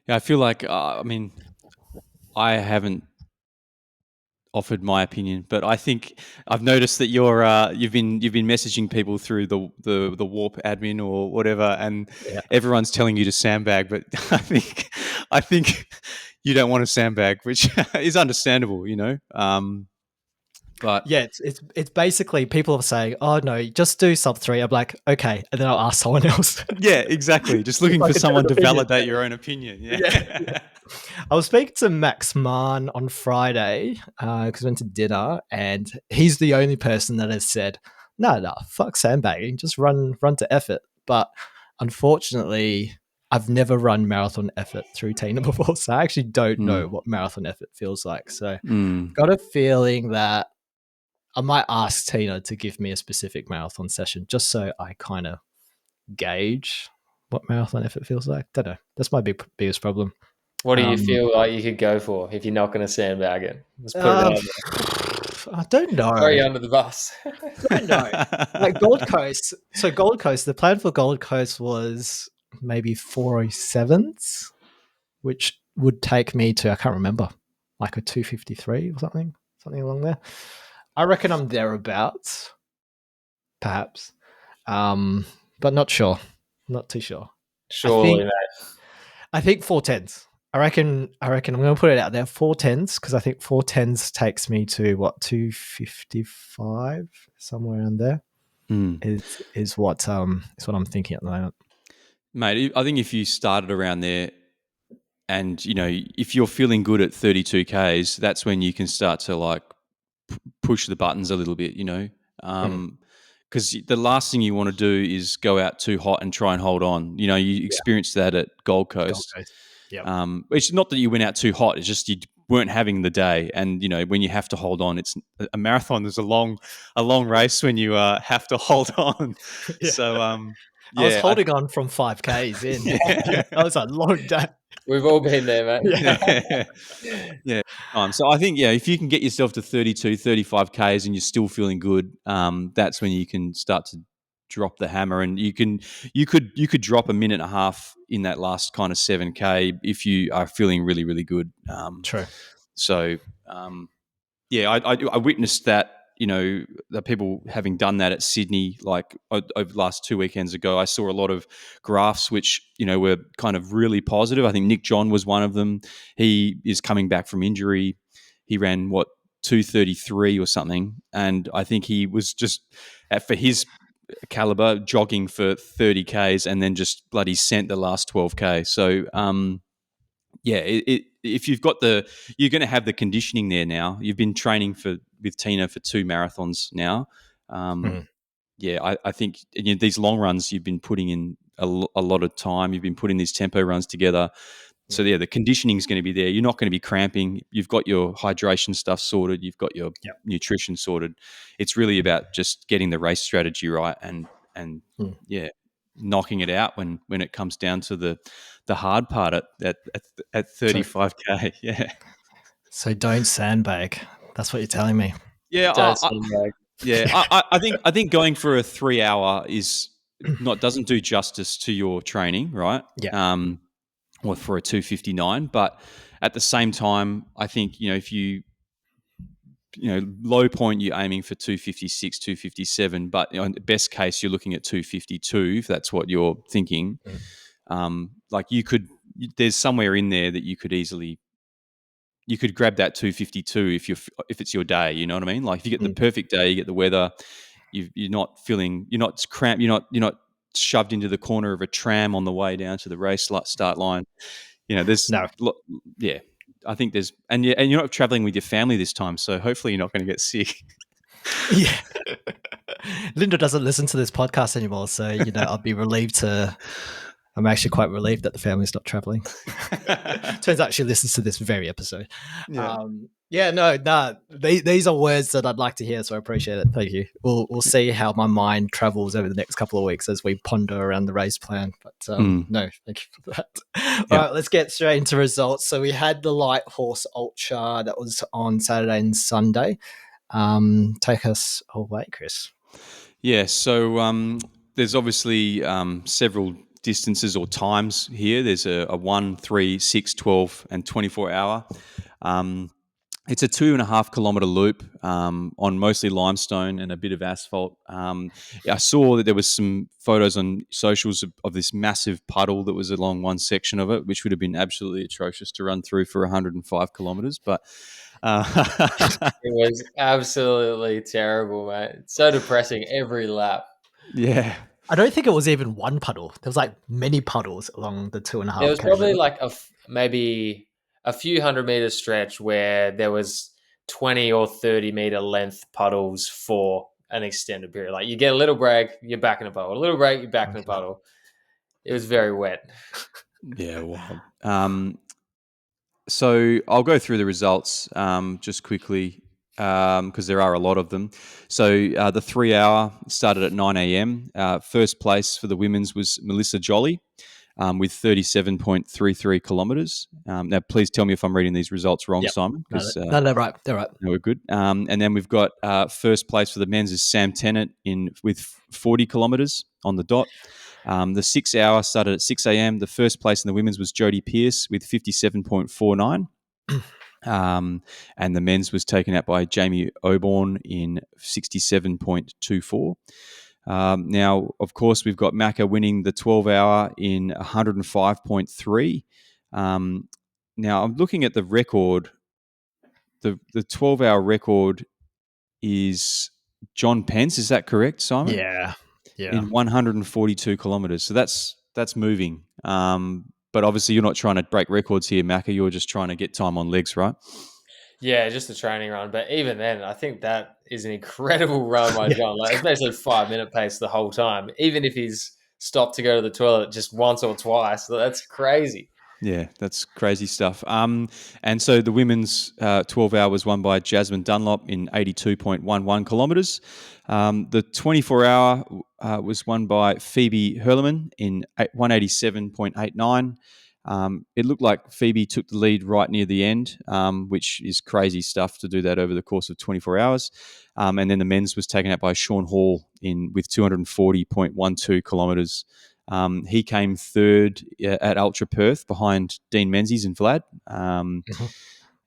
Speaker 2: Yeah, I feel like I mean, I haven't offered my opinion, but I think I've noticed that you've been messaging people through the Warp admin or whatever, and
Speaker 1: Yeah.
Speaker 2: everyone's telling you to sandbag. But I think you don't want to sandbag, which is understandable, you know. But
Speaker 1: Yeah, it's basically people are saying, "Oh no, just do sub 3." I'm like, "Okay," and then I'll ask someone else.
Speaker 2: yeah, exactly. Just looking
Speaker 1: Like
Speaker 2: for
Speaker 1: a
Speaker 2: someone to
Speaker 1: different opinion.
Speaker 2: validate your own opinion. Yeah.
Speaker 1: Yeah. I was speaking to Max Mann on Friday because we went to dinner, and he's the only person that has said, "No, fuck sandbagging, just run to effort." But unfortunately, I've never run marathon effort through Tina before, so I actually don't know what marathon effort feels like. So
Speaker 2: Mm.
Speaker 1: got a feeling that I might ask Tina to give me a specific marathon session just so I kind of gauge what marathon effort feels like. Don't know. That's my biggest problem.
Speaker 3: What do you feel like you could go for if you're not going to sandbag it? Let's put it out there.
Speaker 1: I don't know.
Speaker 3: Throw you under the bus.
Speaker 1: Don't know. Like Gold Coast. So Gold Coast, the plan for Gold Coast was maybe 407s, which would take me to, I can't remember, like a 253 or something along there. I reckon I'm thereabouts, perhaps. But not sure. Not too sure.
Speaker 3: Surely, mate.
Speaker 1: I think 410s. I reckon I'm going to put it out there 410s because I think 410s takes me to what 255 somewhere around there. Is what I'm thinking at the moment.
Speaker 2: Mate, I think if you started around there and, you know, if you're feeling good at 32 Ks, that's when you can start to like push the buttons a little bit, you know. Because the last thing you want to do is go out too hot and try and hold on. You know, you experienced that at Gold Coast.
Speaker 1: Yeah.
Speaker 2: It's not that you went out too hot; it's just you weren't having the day. And you know, when you have to hold on, it's a marathon. There's a long race when you have to hold on.
Speaker 1: Yeah.
Speaker 2: So,
Speaker 1: I was holding on from 5Ks in. Yeah. That was a long day.
Speaker 3: We've all been there, mate.
Speaker 2: Yeah. So I think, if you can get yourself to 32, 35 Ks and you're still feeling good, that's when you can start to drop the hammer, and you could drop a minute and a half in that last kind of 7K if you are feeling really, really good.
Speaker 1: True.
Speaker 2: So, I witnessed that, you know, the people having done that at Sydney, like over the last 2 weekends ago. I saw a lot of graphs which, you know, were kind of really positive. I think Nick John was one of them. He is coming back from injury. He ran 2:33 or something, and I think he was just for his caliber jogging for 30 Ks and then just bloody sent the last 12K. So if you've got you're going to have the conditioning there now. You've been training with Tina for 2 marathons now. I think these long runs you've been putting in a lot of time. You've been putting these tempo runs together. So the conditioning is going to be there. You're not going to be cramping. You've got your hydration stuff sorted. You've got your nutrition sorted. It's really about just getting the race strategy right and knocking it out when it comes down to the hard part at 35K. Yeah.
Speaker 1: So don't sandbag. That's what you're telling me.
Speaker 2: Yeah.
Speaker 3: Don't sandbag.
Speaker 2: I think going for a 3 hour doesn't do justice to your training, right?
Speaker 1: Yeah.
Speaker 2: Or for a 2:59, but at the same time, I think, you know, if low point you're aiming for 2:56, 2:57, but in the best case you're looking at 2:52 if that's what you're thinking. Like there's somewhere in there that you could grab that 2:52 if it's your day. You know what I mean? Like if you get the perfect day, you get the weather, you're not cramped, you're not shoved into the corner of a tram on the way down to the race start line. You know, there's I think there's and you're not traveling with your family this time, so hopefully you're not going to get sick.
Speaker 1: Yeah. Linda doesn't listen to this podcast anymore, so I'll be relieved to I'm actually quite relieved that the family's not traveling. Turns out she listens to this very episode. These are words that I'd like to hear, so I appreciate it. Thank you. We'll see how my mind travels over the next couple of weeks as we ponder around the race plan. But no, thank you for that. All right, let's get straight into results. So we had the Light Horse Ultra that was on Saturday and Sunday. Take us away, Chris.
Speaker 2: Yeah, so there's obviously several distances or times here. There's a 1, 3, 6, 12, and 24 hour. It's a 2.5 kilometre loop on mostly limestone and a bit of asphalt. I saw that there was some photos on socials of this massive puddle that was along one section of it, which would have been absolutely atrocious to run through for 105 kilometres. But
Speaker 3: it was absolutely terrible, mate. It's so depressing every lap.
Speaker 2: Yeah.
Speaker 1: I don't think it was even one puddle. There was like many puddles along the 2.5.
Speaker 3: There was probably like maybe a few 100-meter stretch where there was 20 or 30-meter length puddles for an extended period. Like you get a little break, you're back in a puddle. A little break, you're back in a puddle. It was very wet.
Speaker 2: Yeah, wild. So I'll go through the results just quickly because there are a lot of them. So the 3 hour started at 9 a.m. First place for the women's was Melissa Jolly with 37.33 kilometres. Now, please tell me if I'm reading these results wrong, Simon.
Speaker 1: No, they're right. They're right.
Speaker 2: No, we're good. And then we've got first place for the men's is Sam Tennant with 40 kilometres on the dot. The 6 hour started at 6 a.m. The first place in the women's was Jodie Pierce with 57.49. And the men's was taken out by Jamie Oborn in 67.24. Now, of course, we've got Macka winning the 12 hour in 105.3. Now, I'm looking at the record. The 12 hour record is John Pence. Is that correct, Simon?
Speaker 1: Yeah.
Speaker 2: In 142 kilometres. So that's moving. But obviously you're not trying to break records here, Macka. You're just trying to get time on legs, right?
Speaker 3: Yeah, just a training run. But even then, I think that is an incredible run by John. Like, it's basically 5-minute pace the whole time. Even if he's stopped to go to the toilet just once or twice, that's crazy.
Speaker 2: Yeah, that's crazy stuff. And so the women's 12 hour was won by Jasmine Dunlop in 82.11 kilometres. The 24 hour was won by Phoebe Hurliman in 187.89. It looked like Phoebe took the lead right near the end, which is crazy stuff to do that over the course of 24 hours. And then the men's was taken out by Shaun Hall with 240.12 kilometres. He came third at Ultra Perth behind Dean Menzies and Vlad.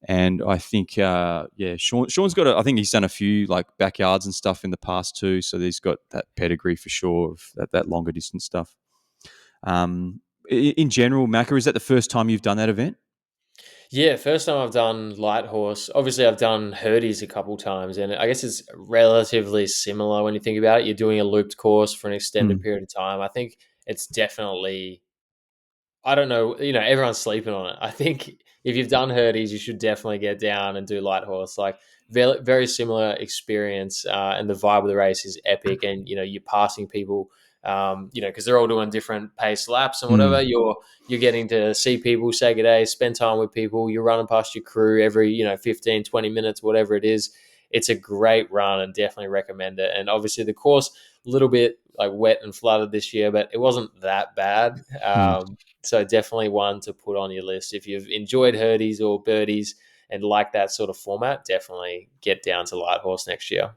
Speaker 2: And I think, Shaun's got I think he's done a few like backyards and stuff in the past too. So he's got that pedigree for sure of that longer distance stuff. In general, Macka, is that the first time you've done that event?
Speaker 3: Yeah, first time I've done light horse. Obviously, I've done Hurdies a couple times, and I guess it's relatively similar when you think about it. You're doing a looped course for an extended period of time. I think it's definitely, I don't know, everyone's sleeping on it. I think if you've done Hurdies, you should definitely get down and do light horse. Like very, very similar experience, and the vibe of the race is epic. And you're passing people, because they're all doing different pace laps and whatever. You're getting to see people, say good day, spend time with people. You're running past your crew every 15, 20 minutes, whatever it is. It's a great run and definitely recommend it. And obviously the course a little bit like wet and flooded this year, but it wasn't that bad. So definitely one to put on your list. If you've enjoyed Hurdies or Birdies and like that sort of format, definitely get down to Light Horse next year.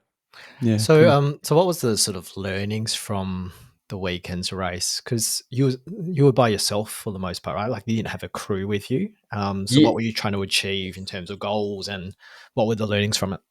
Speaker 2: Yeah.
Speaker 1: So,
Speaker 2: cool.
Speaker 1: So what was the sort of learnings from the weekend's race? Because you were by yourself for the most part, right? Like you didn't have a crew with you. What were you trying to achieve in terms of goals, and what were the learnings from it?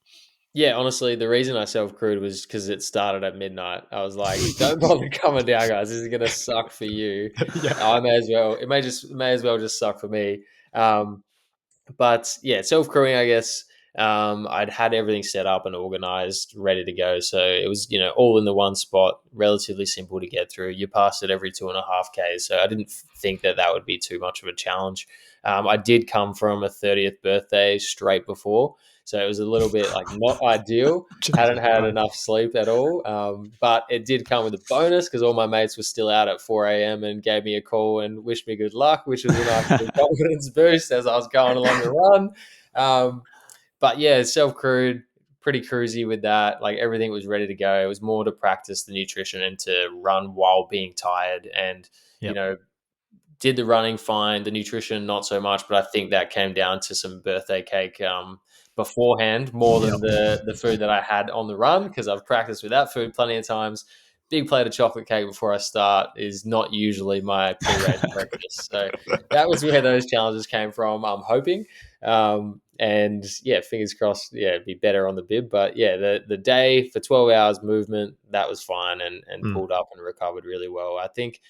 Speaker 3: Yeah, honestly, the reason I self-crewed was because it started at midnight. I was like, don't bother coming down, guys. This is going to suck for you. I may as well. It may as well just suck for me. But yeah, self-crewing, I guess, I'd had everything set up and organized, ready to go. So it was, all in the one spot, relatively simple to get through. You passed it every 2.5K. So I didn't think that would be too much of a challenge. I did come from a 30th birthday straight before. So it was a little bit like not ideal. Hadn't had enough sleep at all. But it did come with a bonus because all my mates were still out at 4 a.m. and gave me a call and wished me good luck, which was a nice confidence boost as I was going along the run. But yeah, self-crewed, pretty cruisy with that. Like everything was ready to go. It was more to practice the nutrition and to run while being tired. And, did the running fine, the nutrition not so much, but I think that came down to some birthday cake beforehand more than the food that I had on the run, because I've practiced with that food plenty of times. Big plate of chocolate cake before I start is not usually my pre-race breakfast. So that was where those challenges came from, I'm hoping. And yeah, fingers crossed, it'd be better on the bib. But yeah, the day for 12 hours movement, that was fine and pulled up and recovered really well. I think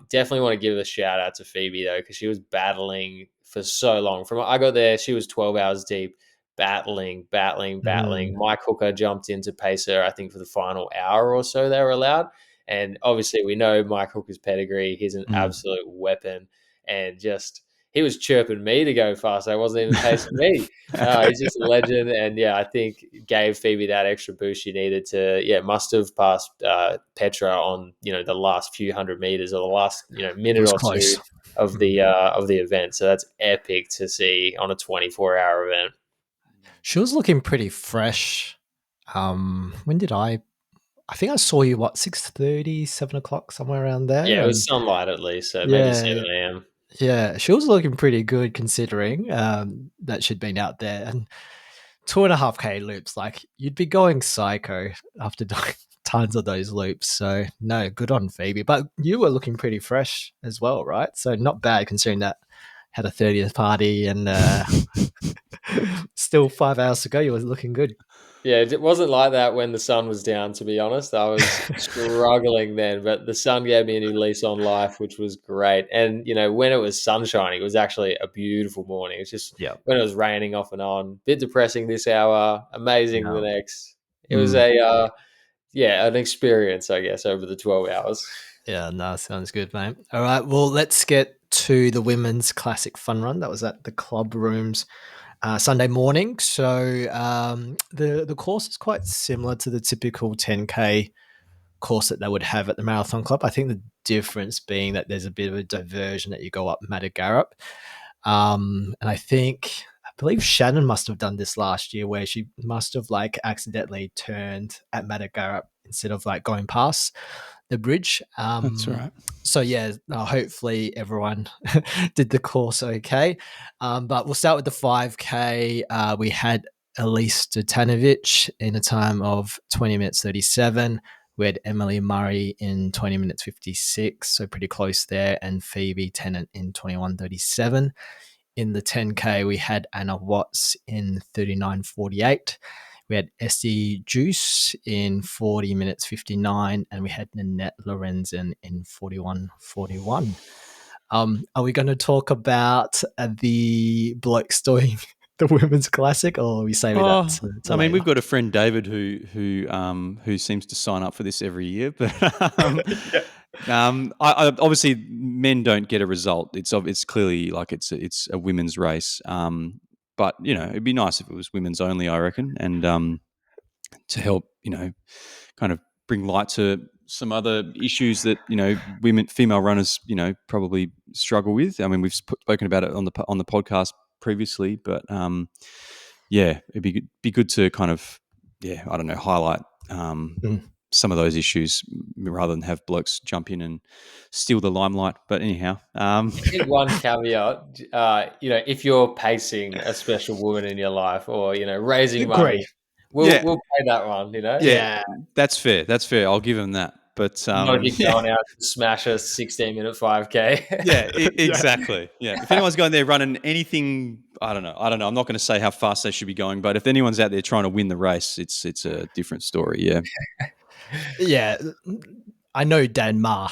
Speaker 3: definitely want to give a shout out to Phoebe though, because she was battling for so long. From I got there, she was 12 hours deep, battling. Mike Hooker jumped in to pace her, I think, for the final hour or so they were allowed. And obviously we know Mike Hooker's pedigree. He's an absolute weapon. And just he was chirping me to go fast. I wasn't even pacing me. He's just a legend. And yeah, I think gave Phoebe that extra boost she needed to, must have passed Petra on, the last few hundred meters or the last, minute or
Speaker 1: close.
Speaker 3: two of the event. So that's epic to see on a 24-hour event.
Speaker 1: She was looking pretty fresh. When did I think I saw you, 6:30, 7 o'clock, somewhere around there?
Speaker 3: Yeah, it was sunlight at least, so maybe 7 a.m.
Speaker 1: Yeah, she was looking pretty good considering that she'd been out there. And 2.5K loops, like you'd be going psycho after doing tons of those loops. So no, good on Phoebe. But you were looking pretty fresh as well, right? So not bad considering that had a 30th party and still 5 hours to go. You were looking good.
Speaker 3: Yeah, it wasn't like that when the sun was down, to be honest. I was struggling then, but the sun gave me a new lease on life, which was great. And, when it was sunshining, it was actually a beautiful morning. It's just when it was raining off and on, bit depressing this hour, amazing the next. It was an experience, I guess, over the 12 hours.
Speaker 1: Yeah, no, sounds good, mate. All right, well, let's get to the women's classic fun run. That was at the club rooms Sunday morning. So the course is quite similar to the typical 10K course that they would have at the Marathon Club. I think the difference being that there's a bit of a diversion that you go up Macka. And I believe Shannon must have done this last year where she must have accidentally turned at Macka instead of going past the bridge.
Speaker 4: That's right.
Speaker 1: So yeah, hopefully everyone did the course okay. But we'll start with the 5K. We had Elyse Durtanovich in a time of 20 minutes 37. We had Emily Murray in 20 minutes 56, so pretty close there, and Phoebe Tennant in 21:37. In the 10K, we had Anna Watts in 39:48. We had Esty Juice in 40 minutes 59, and we had Nanette Lorenzen in 41:41. Are we going to talk about the blokes doing the women's classic, or are we saving that to
Speaker 2: I mean,
Speaker 1: later?
Speaker 2: we've got a friend David who seems to sign up for this every year, but I obviously men don't get a result. It's clearly it's a women's race. But it'd be nice if it was women's only, I reckon, and to help kind of bring light to some other issues that female runners probably struggle with. I mean, we've spoken about it on the podcast previously, but it'd be good to kind of highlight some of those issues rather than have blokes jump in and steal the limelight. But anyhow,
Speaker 3: I think one caveat, if you're pacing a special woman in your life or raising money, we'll pay that one.
Speaker 2: Yeah, that's fair. That's fair. I'll give him that. But
Speaker 3: not if you're going out to smash a 16-minute 5K.
Speaker 2: Yeah, exactly. Yeah, if anyone's going there running anything, I don't know. I'm not going to say how fast they should be going, but if anyone's out there trying to win the race, it's a different story. Yeah.
Speaker 1: Yeah, I know Dan Ma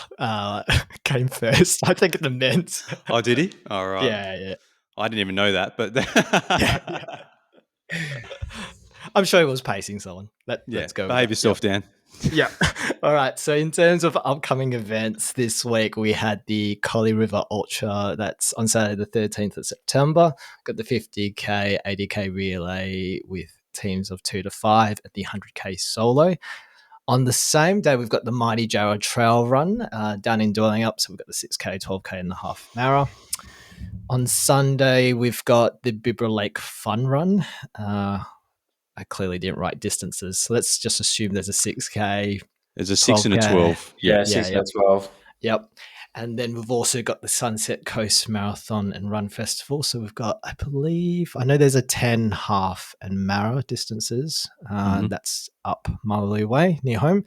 Speaker 1: came first. I think the men's.
Speaker 2: Oh, did he? All right.
Speaker 1: Yeah.
Speaker 2: I didn't even know that, but
Speaker 1: I'm sure he was pacing someone. Let's go with
Speaker 2: behave
Speaker 1: that.
Speaker 2: yourself, Dan.
Speaker 1: Yeah. All right. So in terms of upcoming events this week, we had the Collie River Ultra. That's on Saturday the 13th of September. Got the 50K, 80K relay with teams of 2 to 5 at the 100K solo. On the same day, we've got the Mighty Jarrah Trail Run down in Dwelling Up. So we've got the 6K, 12K and the half mara. On Sunday, we've got the Bibra Lake Fun Run. I clearly didn't write distances. So let's just assume there's a 6K.
Speaker 2: There's a 6 and a
Speaker 1: 12K.
Speaker 2: 12.
Speaker 3: Yeah, 6 and 12.
Speaker 1: Yep. And then we've also got the Sunset Coast Marathon and Run Festival. So we've got, I know there's a 10, half and mara distances. That's up Marley Way near home.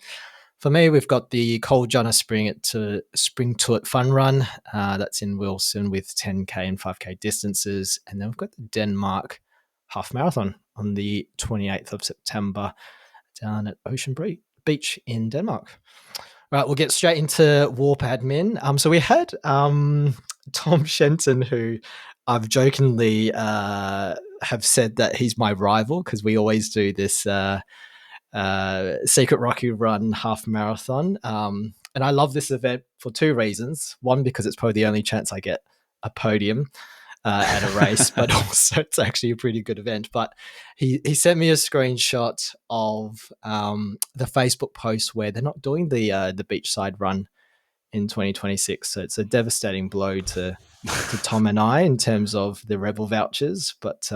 Speaker 1: For me, we've got the Cold Jana Spring to It Fun Run. That's in Wilson with 10K and 5K distances. And then we've got the Denmark Half Marathon on the 28th of September down at Ocean Beach in Denmark. Right, we'll get straight into Warp admin. So we had Tom Shenton, who I've jokingly have said that he's my rival because we always do this Secret Rocky Run half marathon. And I love this event for two reasons. One, because it's probably the only chance I get a podium at a race, but also it's actually a pretty good event. But he sent me a screenshot of the Facebook post where they're not doing the beachside run in 2026. So it's a devastating blow to Tom and I in terms of the Rebel vouchers. But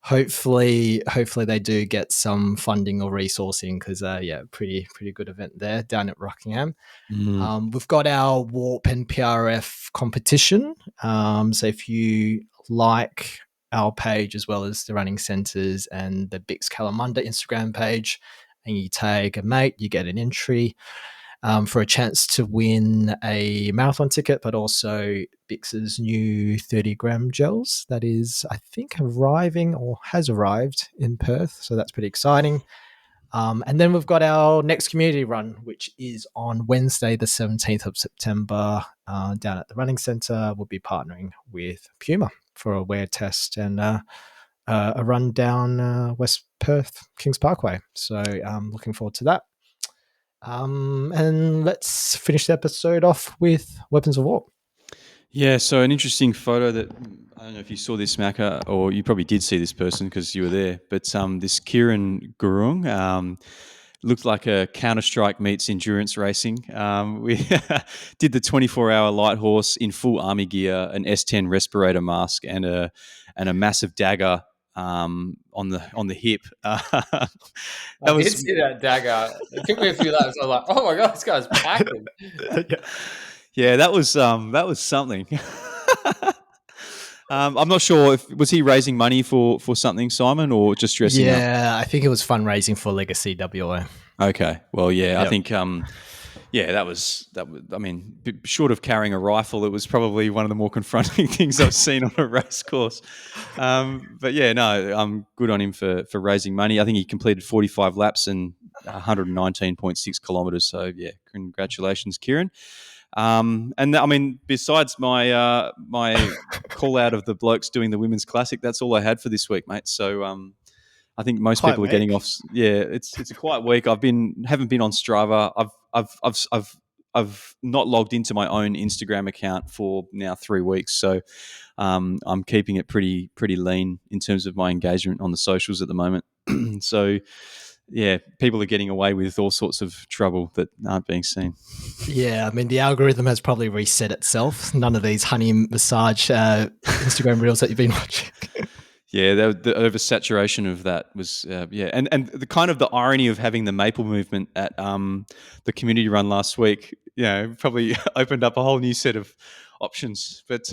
Speaker 1: hopefully they do get some funding or resourcing because pretty good event there down at Rockingham. We've got our Warp and PRF competition. So if you like our page as well as the Running Centres and the Bix Kalamunda Instagram page and you tag a mate, you get an entry for a chance to win a marathon ticket, but also Bix's new 30-gram gels that is, I think, arriving or has arrived in Perth. So that's pretty exciting. And then we've got our next community run, which is on Wednesday, the 17th of September, down at the Running Centre. We'll be partnering with Puma for a wear test and a run down West Perth, Kings Parkway. So I'm looking forward to that. And let's finish the episode off with Weapons of War.
Speaker 2: Yeah, so an interesting photo that, I don't know if you saw this, Macka, or you probably did see this person because you were there, but this Kieran Gurung looked like a Counter-Strike meets endurance racing. We did the 24-hour light horse in full army gear, an S10 respirator mask, and a massive dagger on the hip.
Speaker 3: I did see that dagger. It took me a few laps. I was like, "Oh my god, this guy's packing."
Speaker 2: Yeah, that was something. I'm not sure if was he raising money for something, Simon, or just dressing up.
Speaker 1: Yeah, I think it was fundraising for Legacy WA.
Speaker 2: Okay, well, yeah, yep. I think that was. I mean, short of carrying a rifle, it was probably one of the more confronting things I've seen on a race course. But yeah, no, I'm good on him for raising money. I think he completed 45 laps and 119.6 kilometers. So yeah, congratulations, Kieran. And I mean, besides my my call out of the blokes doing the Women's Classic, that's all I had for this week, mate. So I think most people are getting off. Yeah, it's a quiet week. Haven't been on Strava. I've not logged into my own Instagram account for now 3 weeks. So I'm keeping it pretty lean in terms of my engagement on the socials at the moment. So yeah, people are getting away with all sorts of trouble that aren't being seen.
Speaker 1: Yeah, I mean, the algorithm has probably reset itself. None of these honey massage Instagram reels that you've been watching.
Speaker 2: Yeah, the oversaturation of that was, and the kind of the irony of having the Maple movement at the community run last week, probably opened up a whole new set of options. But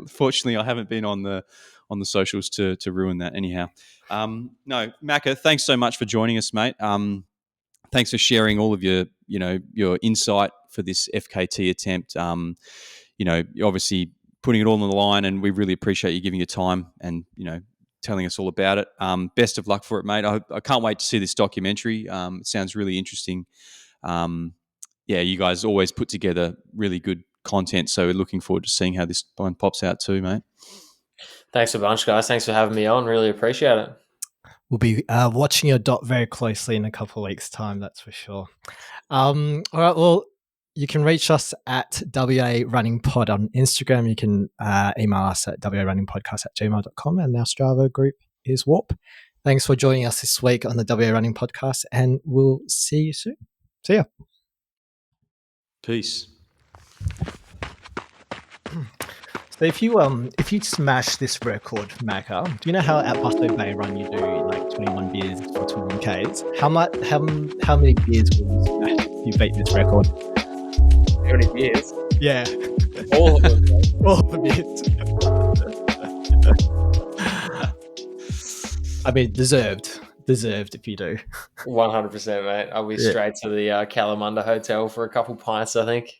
Speaker 2: fortunately, I haven't been on the socials to ruin that anyhow. No, Macka, thanks so much for joining us, mate. Thanks for sharing all of your insight for this FKT attempt. You're obviously putting it all on the line, and we really appreciate you giving your time and telling us all about it. Best of luck for it, mate. I can't wait to see this documentary. It sounds really interesting. You guys always put together really good content, so we're looking forward to seeing how this one pops out too, mate.
Speaker 3: Thanks a bunch, guys. Thanks for having me on. Really appreciate it.
Speaker 1: We'll be watching your dot very closely in a couple of weeks' time, that's for sure. All right, well, you can reach us at WA Running Pod on Instagram. You can email us at warunningpodcast@gmail.com, and our Strava group is Warp. Thanks for joining us this week on the WA Running Podcast, and we'll see you soon. See ya.
Speaker 2: Peace.
Speaker 1: So if you smash this record, Macka, do you know how at Busto Bay Run you do like 21 beers for 21 Ks? How many beers will you smash if you beat this record?
Speaker 3: How many beers?
Speaker 1: Yeah,
Speaker 3: All of them.
Speaker 1: all the beers. I mean, deserved if you do.
Speaker 3: 100%, mate. I'll be straight to the Kalamunda Hotel for a couple pints, I think.